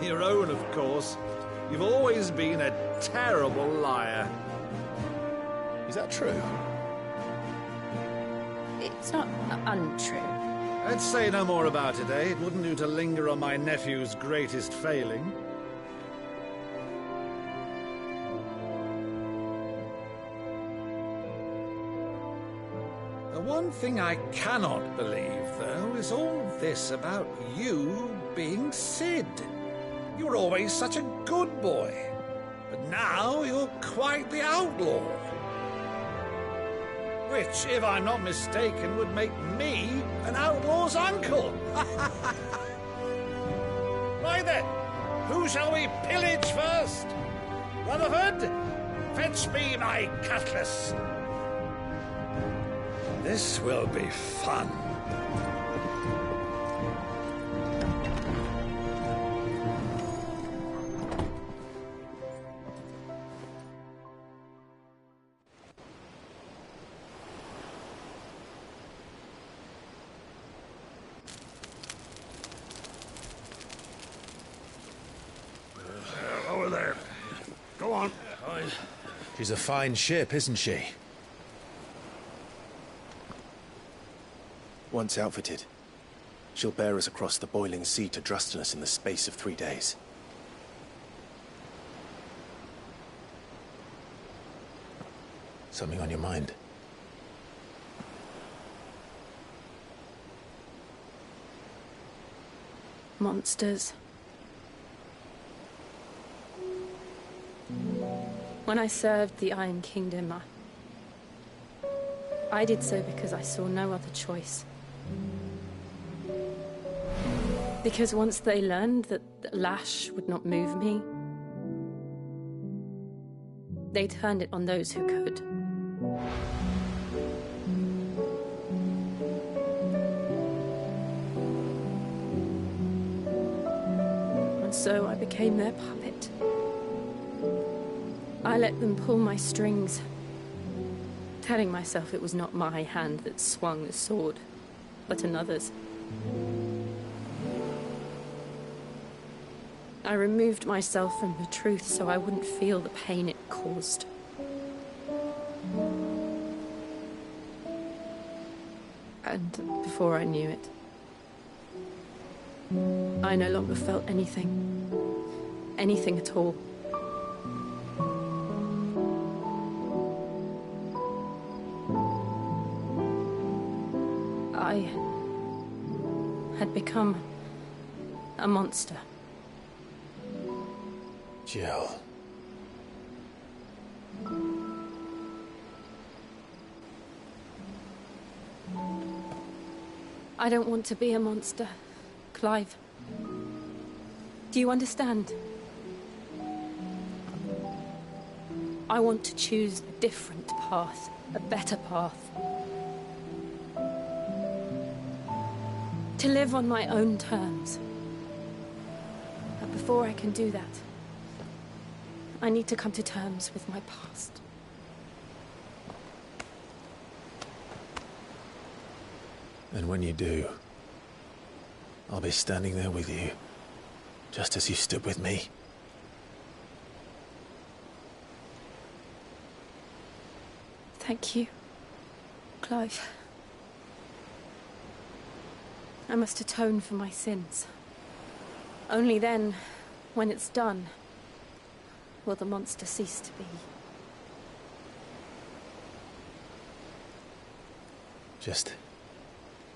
Your own, of course. You've always been a terrible liar. Is that true? It's not untrue. Let's say no more about it, eh? It wouldn't do to linger on my nephew's greatest failing. One thing I cannot believe, though, is all this about you being Sid. You were always such a good boy, but now you're quite the outlaw. Which, if I'm not mistaken, would make me an outlaw's uncle. Right then, who shall we pillage first? Rutherford, fetch me my cutlass. This will be fun. Over there. Go on. She's a fine ship, isn't she? Once outfitted, she'll bear us across the boiling sea to Drustinus in the space of 3 days. Something on your mind? Monsters. When I served the Iron Kingdom, I did so because I saw no other choice. Because once they learned that the lash would not move me, they turned it on those who could. And so I became their puppet. I let them pull my strings, telling myself it was not my hand that swung the sword, but another's. I removed myself from the truth so I wouldn't feel the pain it caused. And before I knew it, I no longer felt anything. Anything at all. I had become a monster. Jill. I don't want to be a monster, Clive. Do you understand? I want to choose a different path, a better path. To live on my own terms. But before I can do that, I need to come to terms with my past. And when you do, I'll be standing there with you, just as you stood with me. Thank you, Clive. I must atone for my sins. Only then, when it's done, will the monster cease to be. Just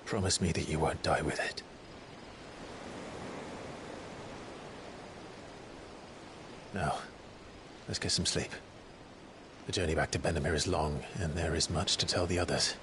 promise me that you won't die with it. Now, let's get some sleep. The journey back to Benamir is long, and there is much to tell the others.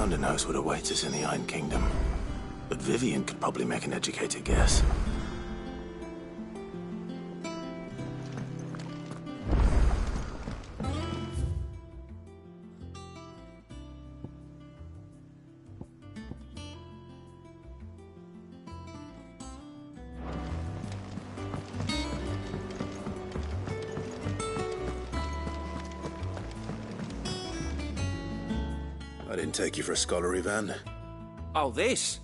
Thunder knows what awaits us in the Iron Kingdom. But Vivian could probably make an educated guess. I didn't take you for a scholar, Ivan. Oh, this?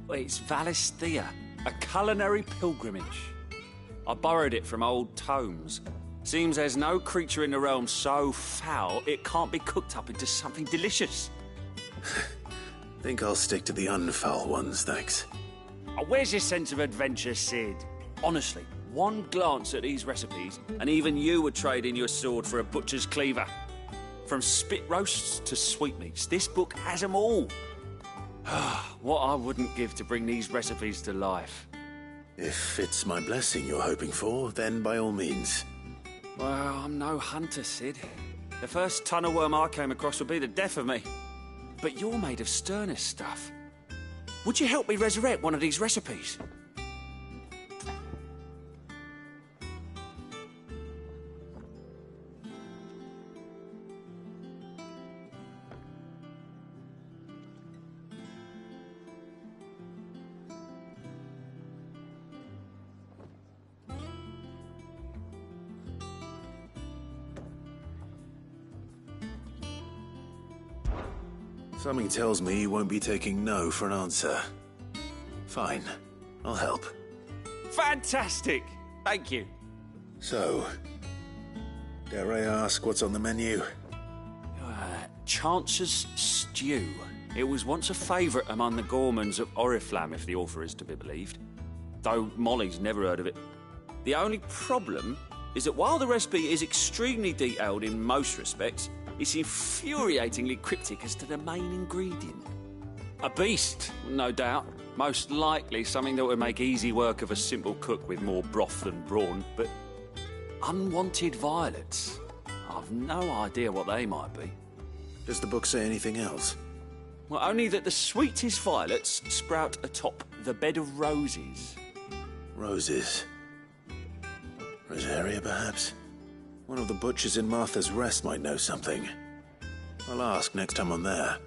Well, it's Valisthea, a culinary pilgrimage. I borrowed it from old tomes. Seems there's no creature in the realm so foul it can't be cooked up into something delicious. Think I'll stick to the unfoul ones, thanks. Oh, where's your sense of adventure, Sid? Honestly, one glance at these recipes, and even you would trade in your sword for a butcher's cleaver. From spit roasts to sweetmeats, this book has them all. What I wouldn't give to bring these recipes to life. If it's my blessing you're hoping for, then by all means. Well, I'm no hunter, Sid. The first tunnel worm I came across would be the death of me. But you're made of sterner stuff. Would you help me resurrect one of these recipes? Something tells me you won't be taking no for an answer. Fine, I'll help. Fantastic! Thank you. So, dare I ask what's on the menu? Chance's Stew. It was once a favourite among the gourmands of Oriflamme, if the author is to be believed. Though Molly's never heard of it. The only problem is that while the recipe is extremely detailed in most respects, it's infuriatingly cryptic as to the main ingredient. A beast, no doubt. Most likely something that would make easy work of a simple cook with more broth than brawn, but unwanted violets. I've no idea what they might be. Does the book say anything else? Well, only that the sweetest violets sprout atop the bed of roses. Roses. Rosaria, perhaps? One of the butchers in Martha's Rest might know something. I'll ask next time I'm there.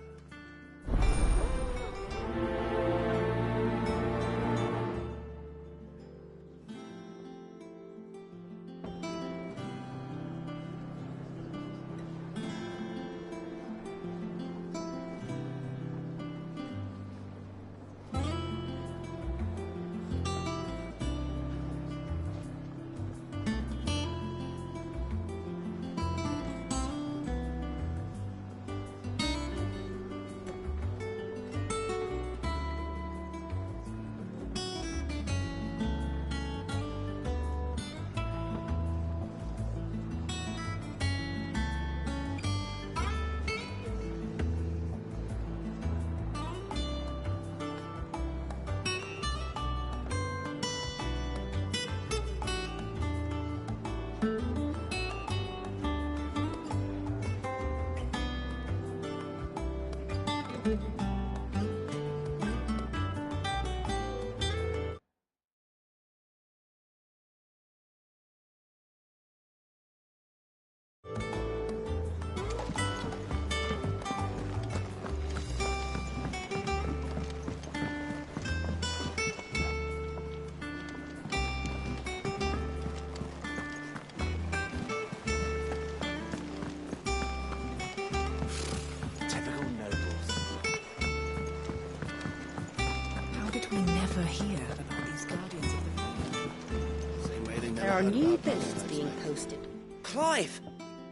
There are new bills being posted. Clive!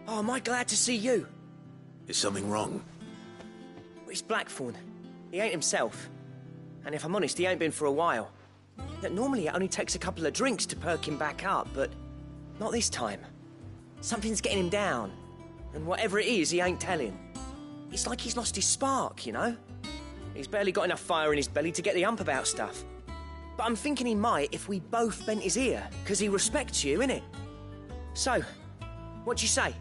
Oh, am I glad to see you? Is something wrong? It's Blackthorn. He ain't himself. And if I'm honest, he ain't been for a while. Normally it only takes a couple of drinks to perk him back up, but not this time. Something's getting him down. And whatever it is, he ain't telling. It's like he's lost his spark, you know? He's barely got enough fire in his belly to get the ump about stuff. But I'm thinking he might if we both bent his ear, because he respects you, innit? So, what do you say?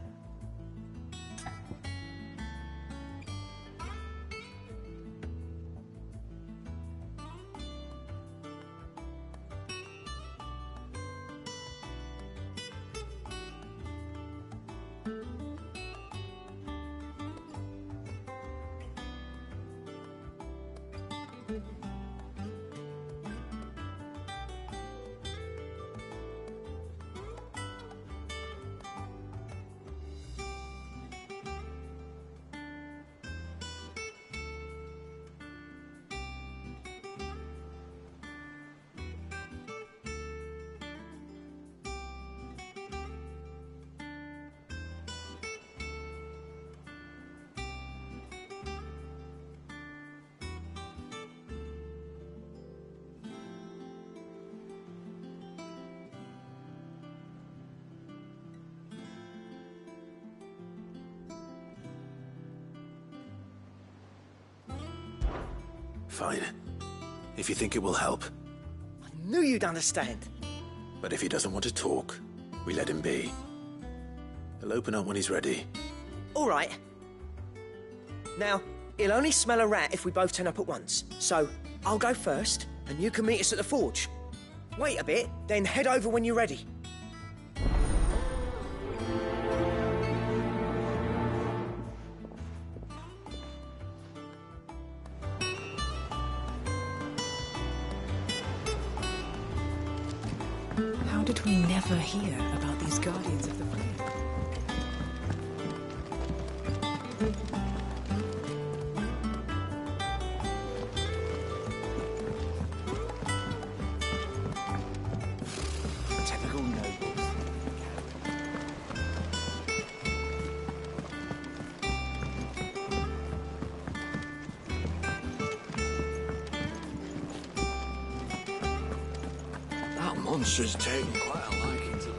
Fine. If you think it will help. I knew you'd understand. But if he doesn't want to talk, we let him be. He'll open up when he's ready. All right. Now, he'll only smell a rat if we both turn up at once. So, I'll go first, and you can meet us at the forge. Wait a bit, then head over when you're ready. How did we never hear about these Guardians of the Flame? Typical nobles. That monster's taken quite a liking to me.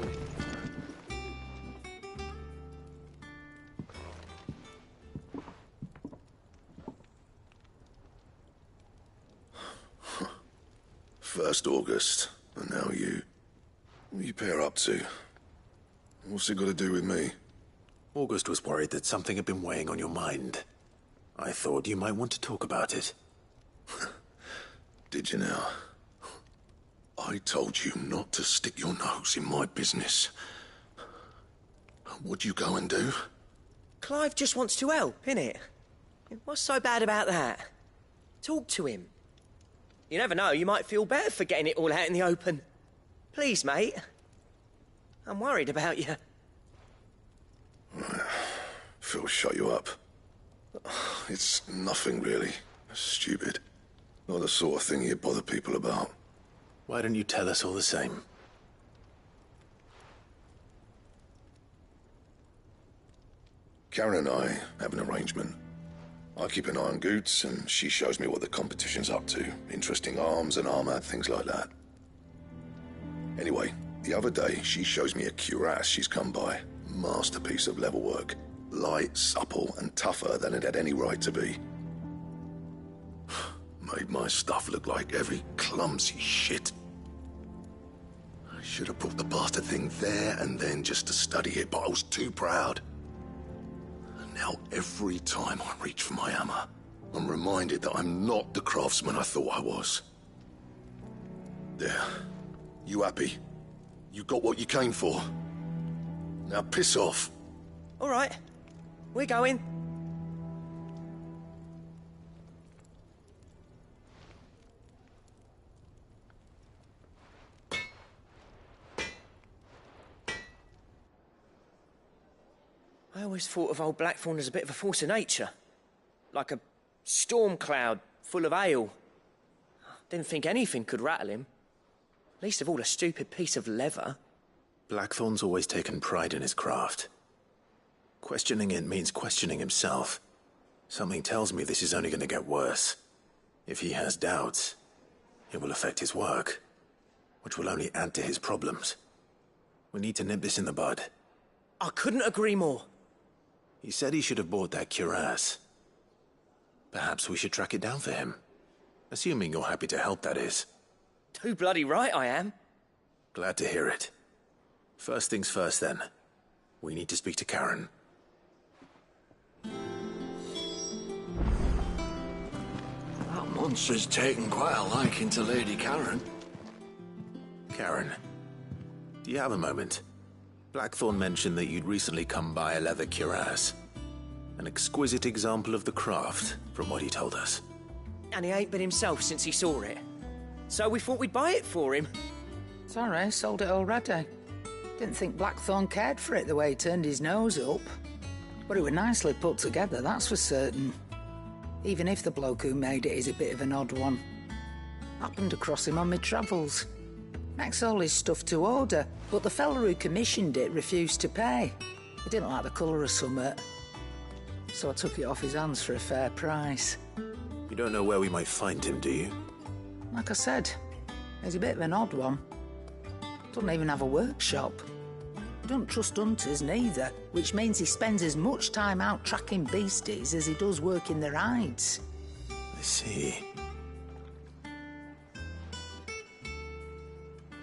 First August, and now you. What are you pair up to? What's it got to do with me? August was worried that something had been weighing on your mind. I thought you might want to talk about it. Did you now? I told you not to stick your nose in my business. What'd you go and do? Clive just wants to help, innit? What's so bad about that? Talk to him. You never know, you might feel better for getting it all out in the open. Please, mate. I'm worried about you. Phil shut you up. It's nothing, really. Stupid. Not the sort of thing you bother people about. Why don't you tell us all the same? Karen and I have an arrangement. I keep an eye on Goots, and she shows me what the competition's up to. Interesting arms and armor, things like that. Anyway, the other day, she shows me a cuirass she's come by. Masterpiece of level work. Light, supple, and tougher than it had any right to be. Made my stuff look like every clumsy shit. I should have brought the bastard thing there and then just to study it, but I was too proud. And now every time I reach for my hammer, I'm reminded that I'm not the craftsman I thought I was. There. You happy? You got what you came for. Now piss off. All right. We're going. I always thought of old Blackthorn as a bit of a force of nature. Like a storm cloud full of hail. Didn't think anything could rattle him. Least of all a stupid piece of leather. Blackthorn's always taken pride in his craft. Questioning it means questioning himself. Something tells me this is only going to get worse. If he has doubts, it will affect his work, which will only add to his problems. We need to nip this in the bud. I couldn't agree more. He said he should have bought that cuirass. Perhaps we should track it down for him. Assuming you're happy to help, that is. Too bloody right I am. Glad to hear it. First things first, then. We need to speak to Karen. That monster's taken quite a liking to Lady Karen. Karen, do you have a moment? Blackthorn mentioned that you'd recently come by a leather cuirass. An exquisite example of the craft, from what he told us. And he ain't been himself since he saw it. So we thought we'd buy it for him. Sorry, sold it already. Didn't think Blackthorn cared for it the way he turned his nose up. But it was nicely put together, that's for certain. Even if the bloke who made it is a bit of an odd one. Happened across him on my travels. Makes all his stuff to order, but the fella who commissioned it refused to pay. He didn't like the colour of summit. So I took it off his hands for a fair price. You don't know where we might find him, do you? Like I said, he's a bit of an odd one. Doesn't even have a workshop. Don't trust hunters neither, which means he spends as much time out tracking beasties as he does working their hides. I see.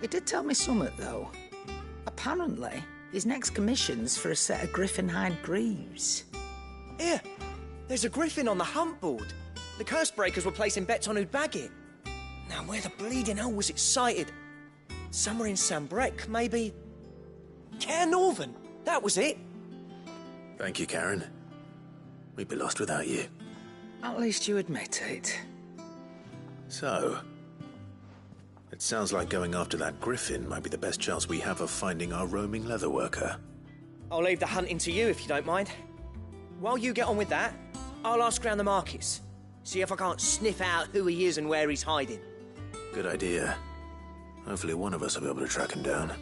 He did tell me something, though. Apparently, his next commission's for a set of griffin hide greaves. Here, there's a griffin on the hunt board. The curse breakers were placing bets on who'd bag it. Now, where the bleeding hell was it sighted? Somewhere in Sambrec, maybe... Care Northern, that was it. Thank you, Karen. We'd be lost without you. At least you admit it. So, it sounds like going after that griffin might be the best chance we have of finding our roaming leatherworker. I'll leave the hunting to you if you don't mind. While you get on with that, I'll ask around the markets. See if I can't sniff out who he is and where he's hiding. Good idea. Hopefully one of us will be able to track him down.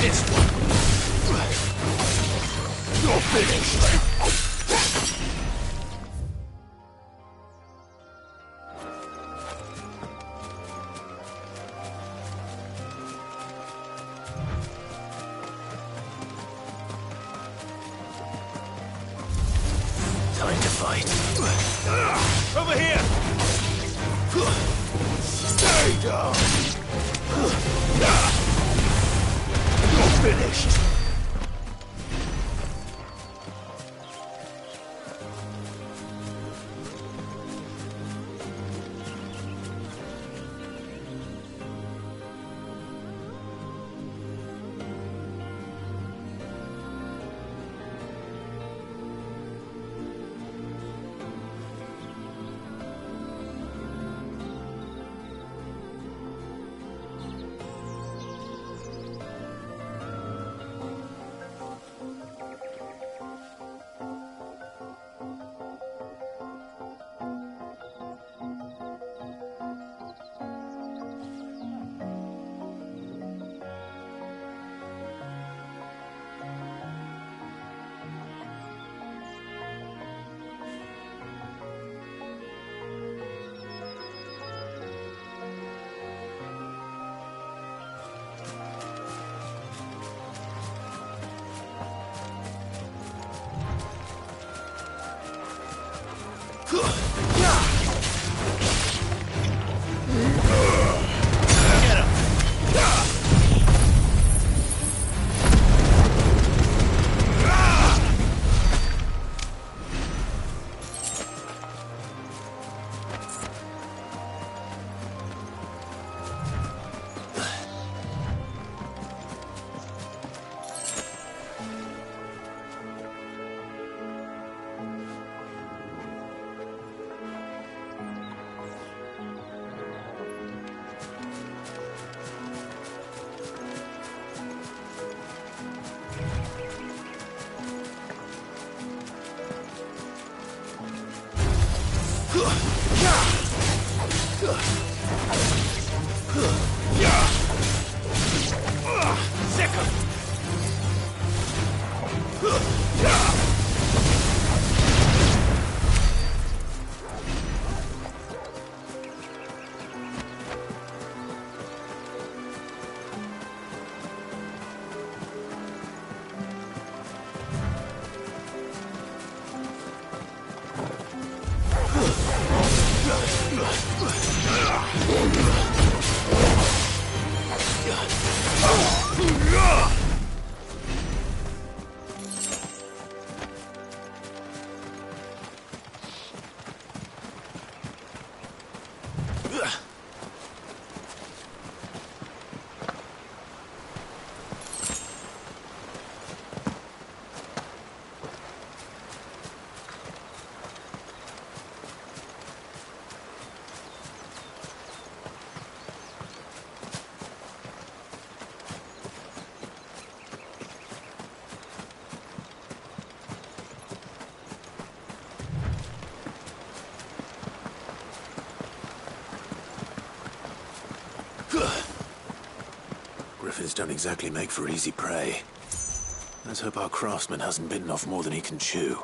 this one. You're finished. Time to fight. Over here! Stay down! You're finished! Griffins don't exactly make for easy prey. Let's hope our craftsman hasn't bitten off more than he can chew.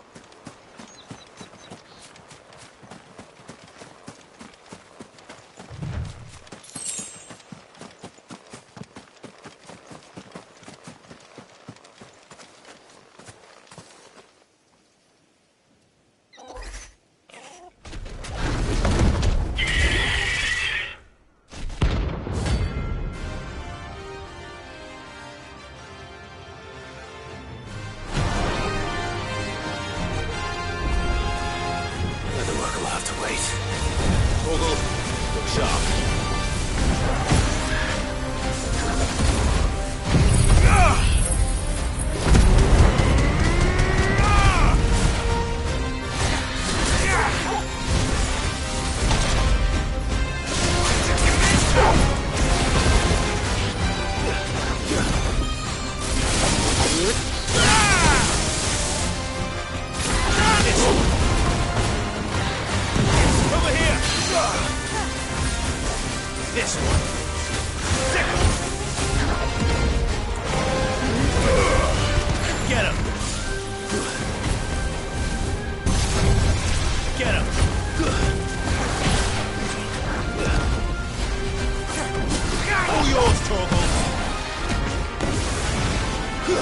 This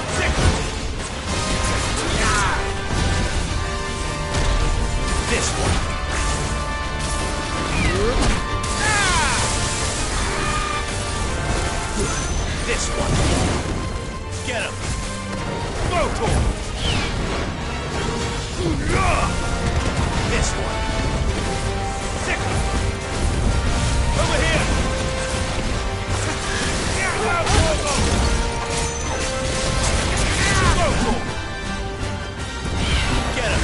one. This one. Get him. Motor. This one. Sickle. Over here. Motor. Get him.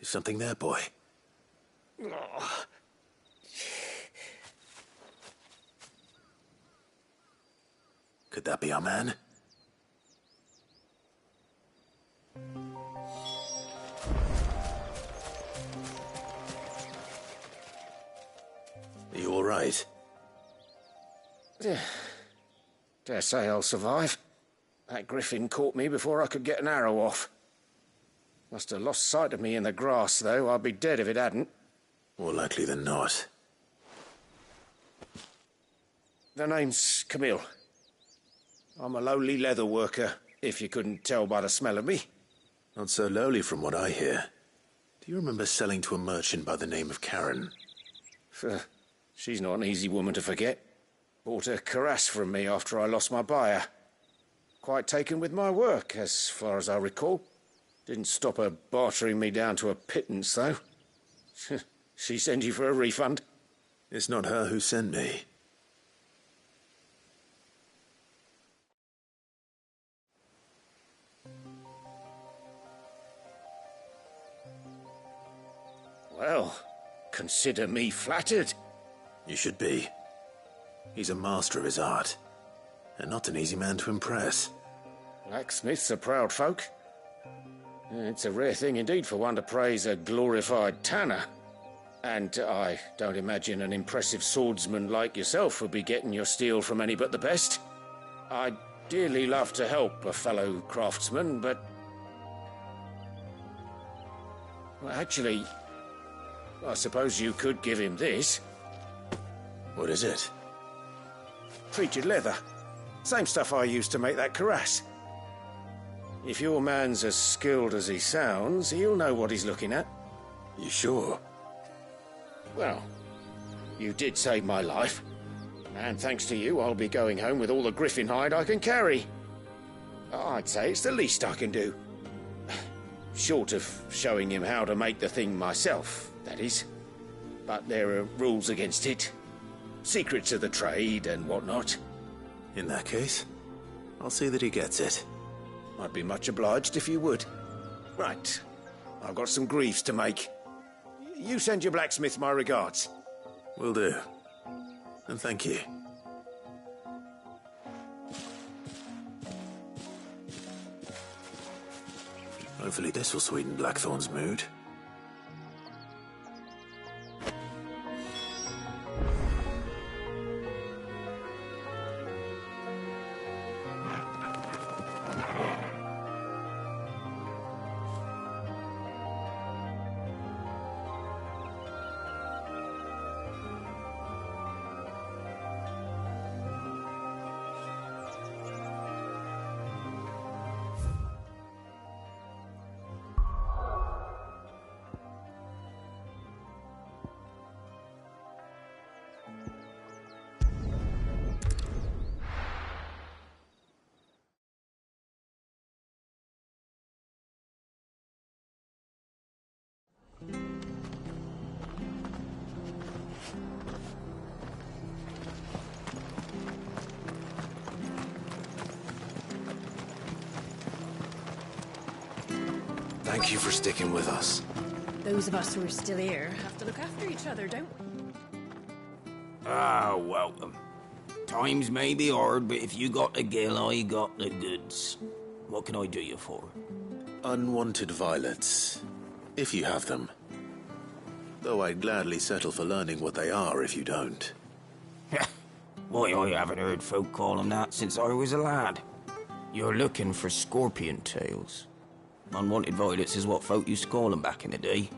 Is something there, boy? Could that be our man? Are you all right? Dare say I'll survive. That griffin caught me before I could get an arrow off. Must have lost sight of me in the grass, though. I'd be dead if it hadn't. More likely than not. The name's Camille. I'm a lowly leather worker, if you couldn't tell by the smell of me. Not so lowly from what I hear. Do you remember selling to a merchant by the name of Karen? She's not an easy woman to forget. Bought a cuirass from me after I lost my buyer. Quite taken with my work, as far as I recall. Didn't stop her bartering me down to a pittance, though. She sent you for a refund? It's not her who sent me. Well, consider me flattered. You should be. He's a master of his art, and not an easy man to impress. Blacksmiths are proud folk. It's a rare thing indeed for one to praise a glorified tanner. And I don't imagine an impressive swordsman like yourself would be getting your steel from any but the best. I'd dearly love to help a fellow craftsman, but... well, actually, I suppose you could give him this. What is it? Treated leather. Same stuff I used to make that cuirass. If your man's as skilled as he sounds, he'll know what he's looking at. You sure? Well, you did save my life. And thanks to you, I'll be going home with all the griffin hide I can carry. I'd say it's the least I can do. Short of showing him how to make the thing myself, that is. But there are rules against it. Secrets of the trade and whatnot. In that case, I'll see that he gets it. I'd be much obliged if you would. Right. I've got some greaves to make. You send your blacksmith my regards. Will do. And thank you. Hopefully this will sweeten Blackthorn's mood. Thank you for sticking with us. Those of us who are still here have to look after each other, don't we? Ah, welcome. Times may be hard, but if you got the gill, I got the goods. What can I do you for? Unwanted violets, if you have them. Though I'd gladly settle for learning what they are if you don't. Why, I haven't heard folk call them that since I was a lad. You're looking for scorpion tails. Unwanted violets is what folk used to call them back in the day.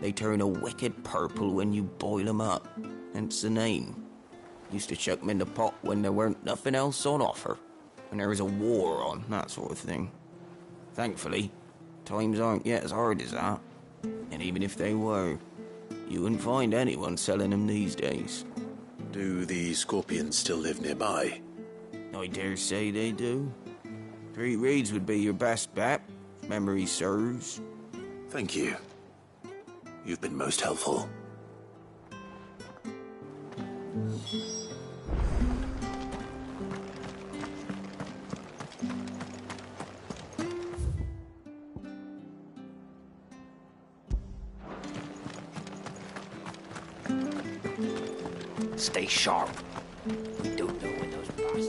They turn a wicked purple when you boil them up, hence the name. Used to chuck them in the pot when there weren't nothing else on offer, when there was a war on, that sort of thing. Thankfully, times aren't yet as hard as that. And even if they were, you wouldn't find anyone selling them these days. Do the scorpions still live nearby? I dare say they do. 3 reeds would be your best bet, if memory serves. Thank you. You've been most helpful. Stay sharp. We don't know when those bastards...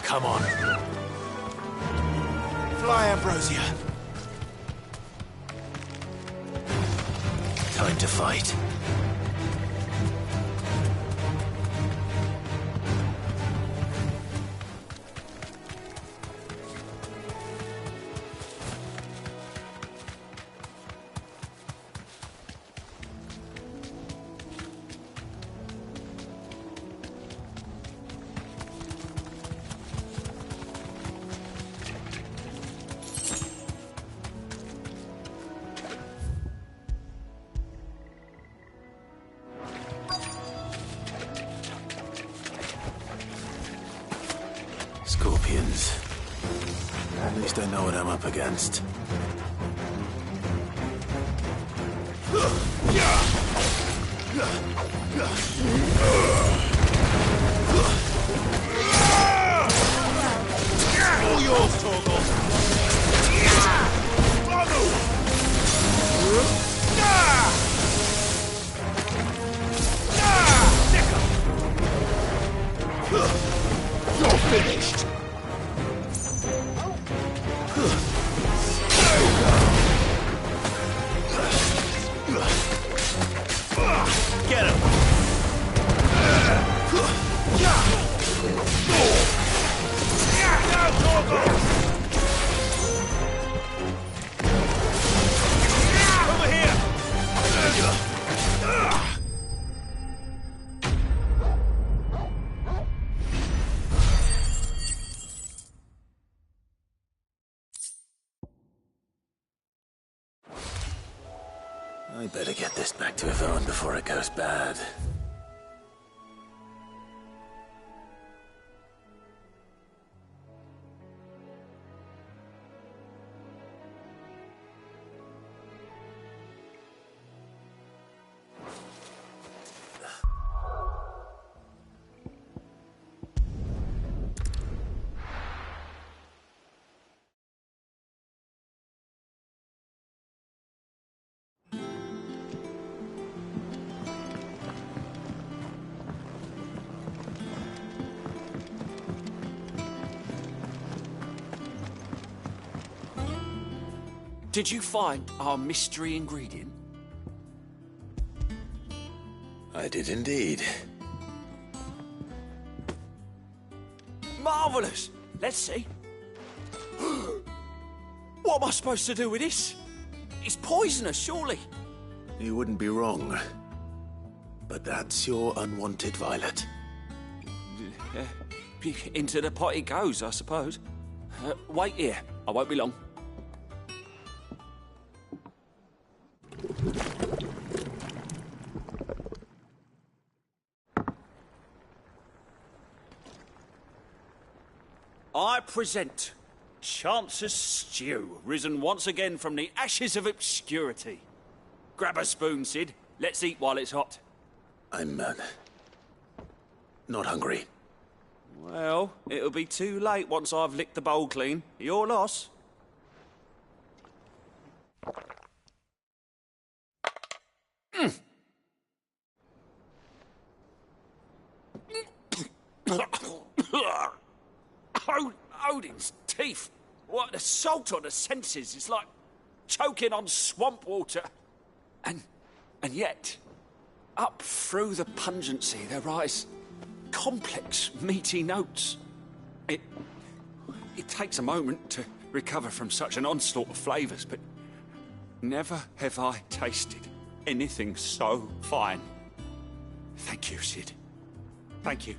Come on. Fly, Ambrosia. Time to fight. Scorpions. At least I know what I'm up against. All yours, Torgal. You're finished. Get him! I better get this back to Yvonne before it goes bad. Did you find our mystery ingredient? I did indeed. Marvellous! Let's see. What am I supposed to do with this? It's poisonous, surely. You wouldn't be wrong. But that's your unwanted violet. Into the pot it goes, I suppose. Wait here. I won't be long. I present Chance's Stew, risen once again from the ashes of obscurity. Grab a spoon, Sid. Let's eat while it's hot. I'm, not hungry. Well, it'll be too late once I've licked the bowl clean. Your loss. Odin's teeth. What an assault on the senses. It's like choking on swamp water. And yet, up through the pungency, there rise complex, meaty notes. It takes a moment to recover from such an onslaught of flavours, but never have I tasted anything so fine. Thank you, Sid. Thank you.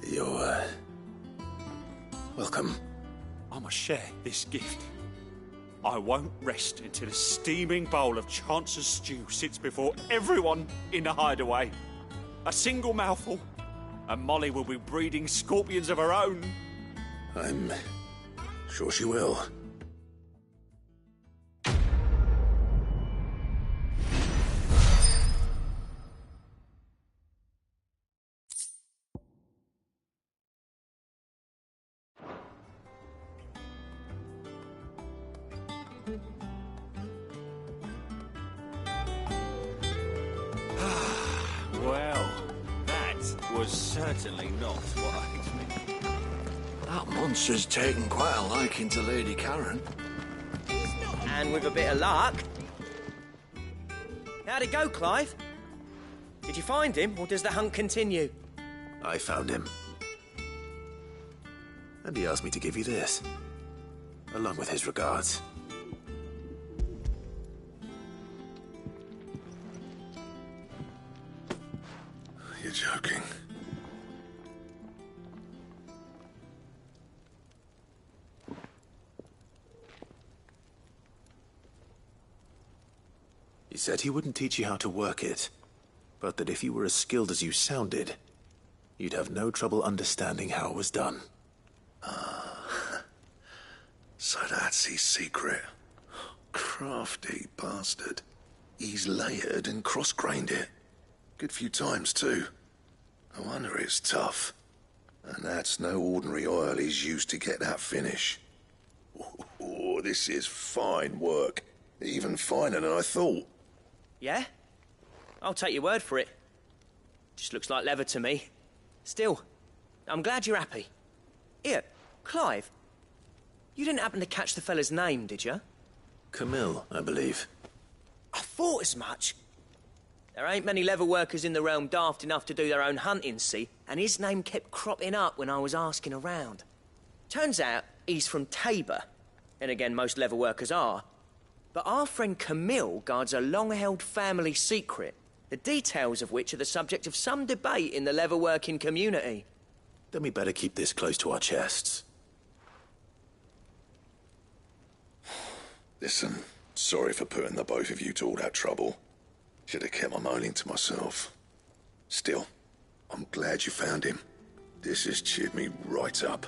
You're, welcome. I must share this gift. I won't rest until a steaming bowl of Chance's Stew sits before everyone in the hideaway. A single mouthful, and Molly will be breeding scorpions of her own. I'm sure she will. Well, that was certainly not what I expected. That monster's taken quite a liking to Lady Karen. And with a bit of luck... How'd it go, Clive? Did you find him, or does the hunt continue? I found him. And he asked me to give you this, along with his regards. You're joking. He said he wouldn't teach you how to work it, but that if you were as skilled as you sounded, you'd have no trouble understanding how it was done. So that's his secret. Crafty bastard. He's layered and cross-grained it. Good few times, too. No wonder it's tough. And that's no ordinary oil he's used to get that finish. Oh, this is fine work. Even finer than I thought. Yeah? I'll take your word for it. Just looks like leather to me. Still, I'm glad you're happy. Here, Clive, you didn't happen to catch the fella's name, did you? Camille, I believe. I thought as much. There ain't many leather workers in the realm daft enough to do their own hunting, see? And his name kept cropping up when I was asking around. Turns out he's from Tabor. And again, most leather workers are. But our friend Camille guards a long-held family secret, the details of which are the subject of some debate in the leather-working community. Then we better keep this close to our chests. Listen, sorry for putting the both of you to all that trouble. Should have kept my moaning to myself. Still, I'm glad you found him. This has cheered me right up.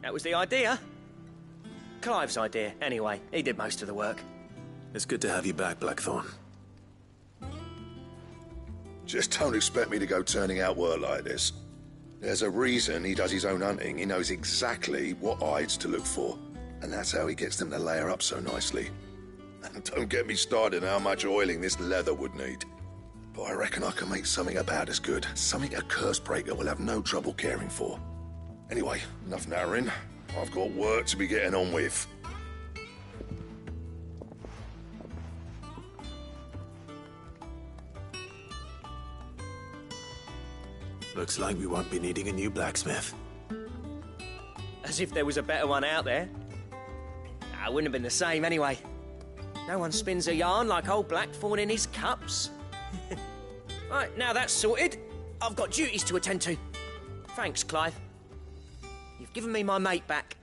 That was the idea. Clive's idea, anyway. He did most of the work. It's good to have you back, Blackthorn. Just don't expect me to go turning out work like this. There's a reason he does his own hunting. He knows exactly what hides to look for. And that's how he gets them to layer up so nicely. And don't get me started on how much oiling this leather would need. But I reckon I can make something about as good. Something a Cursebreaker will have no trouble caring for. Anyway, enough narrowing. I've got work to be getting on with. Looks like we won't be needing a new blacksmith. As if there was a better one out there. It wouldn't have been the same anyway. No one spins a yarn like old Blackthorn in his cups. Right, now that's sorted, I've got duties to attend to. Thanks, Clive. You've given me my mate back.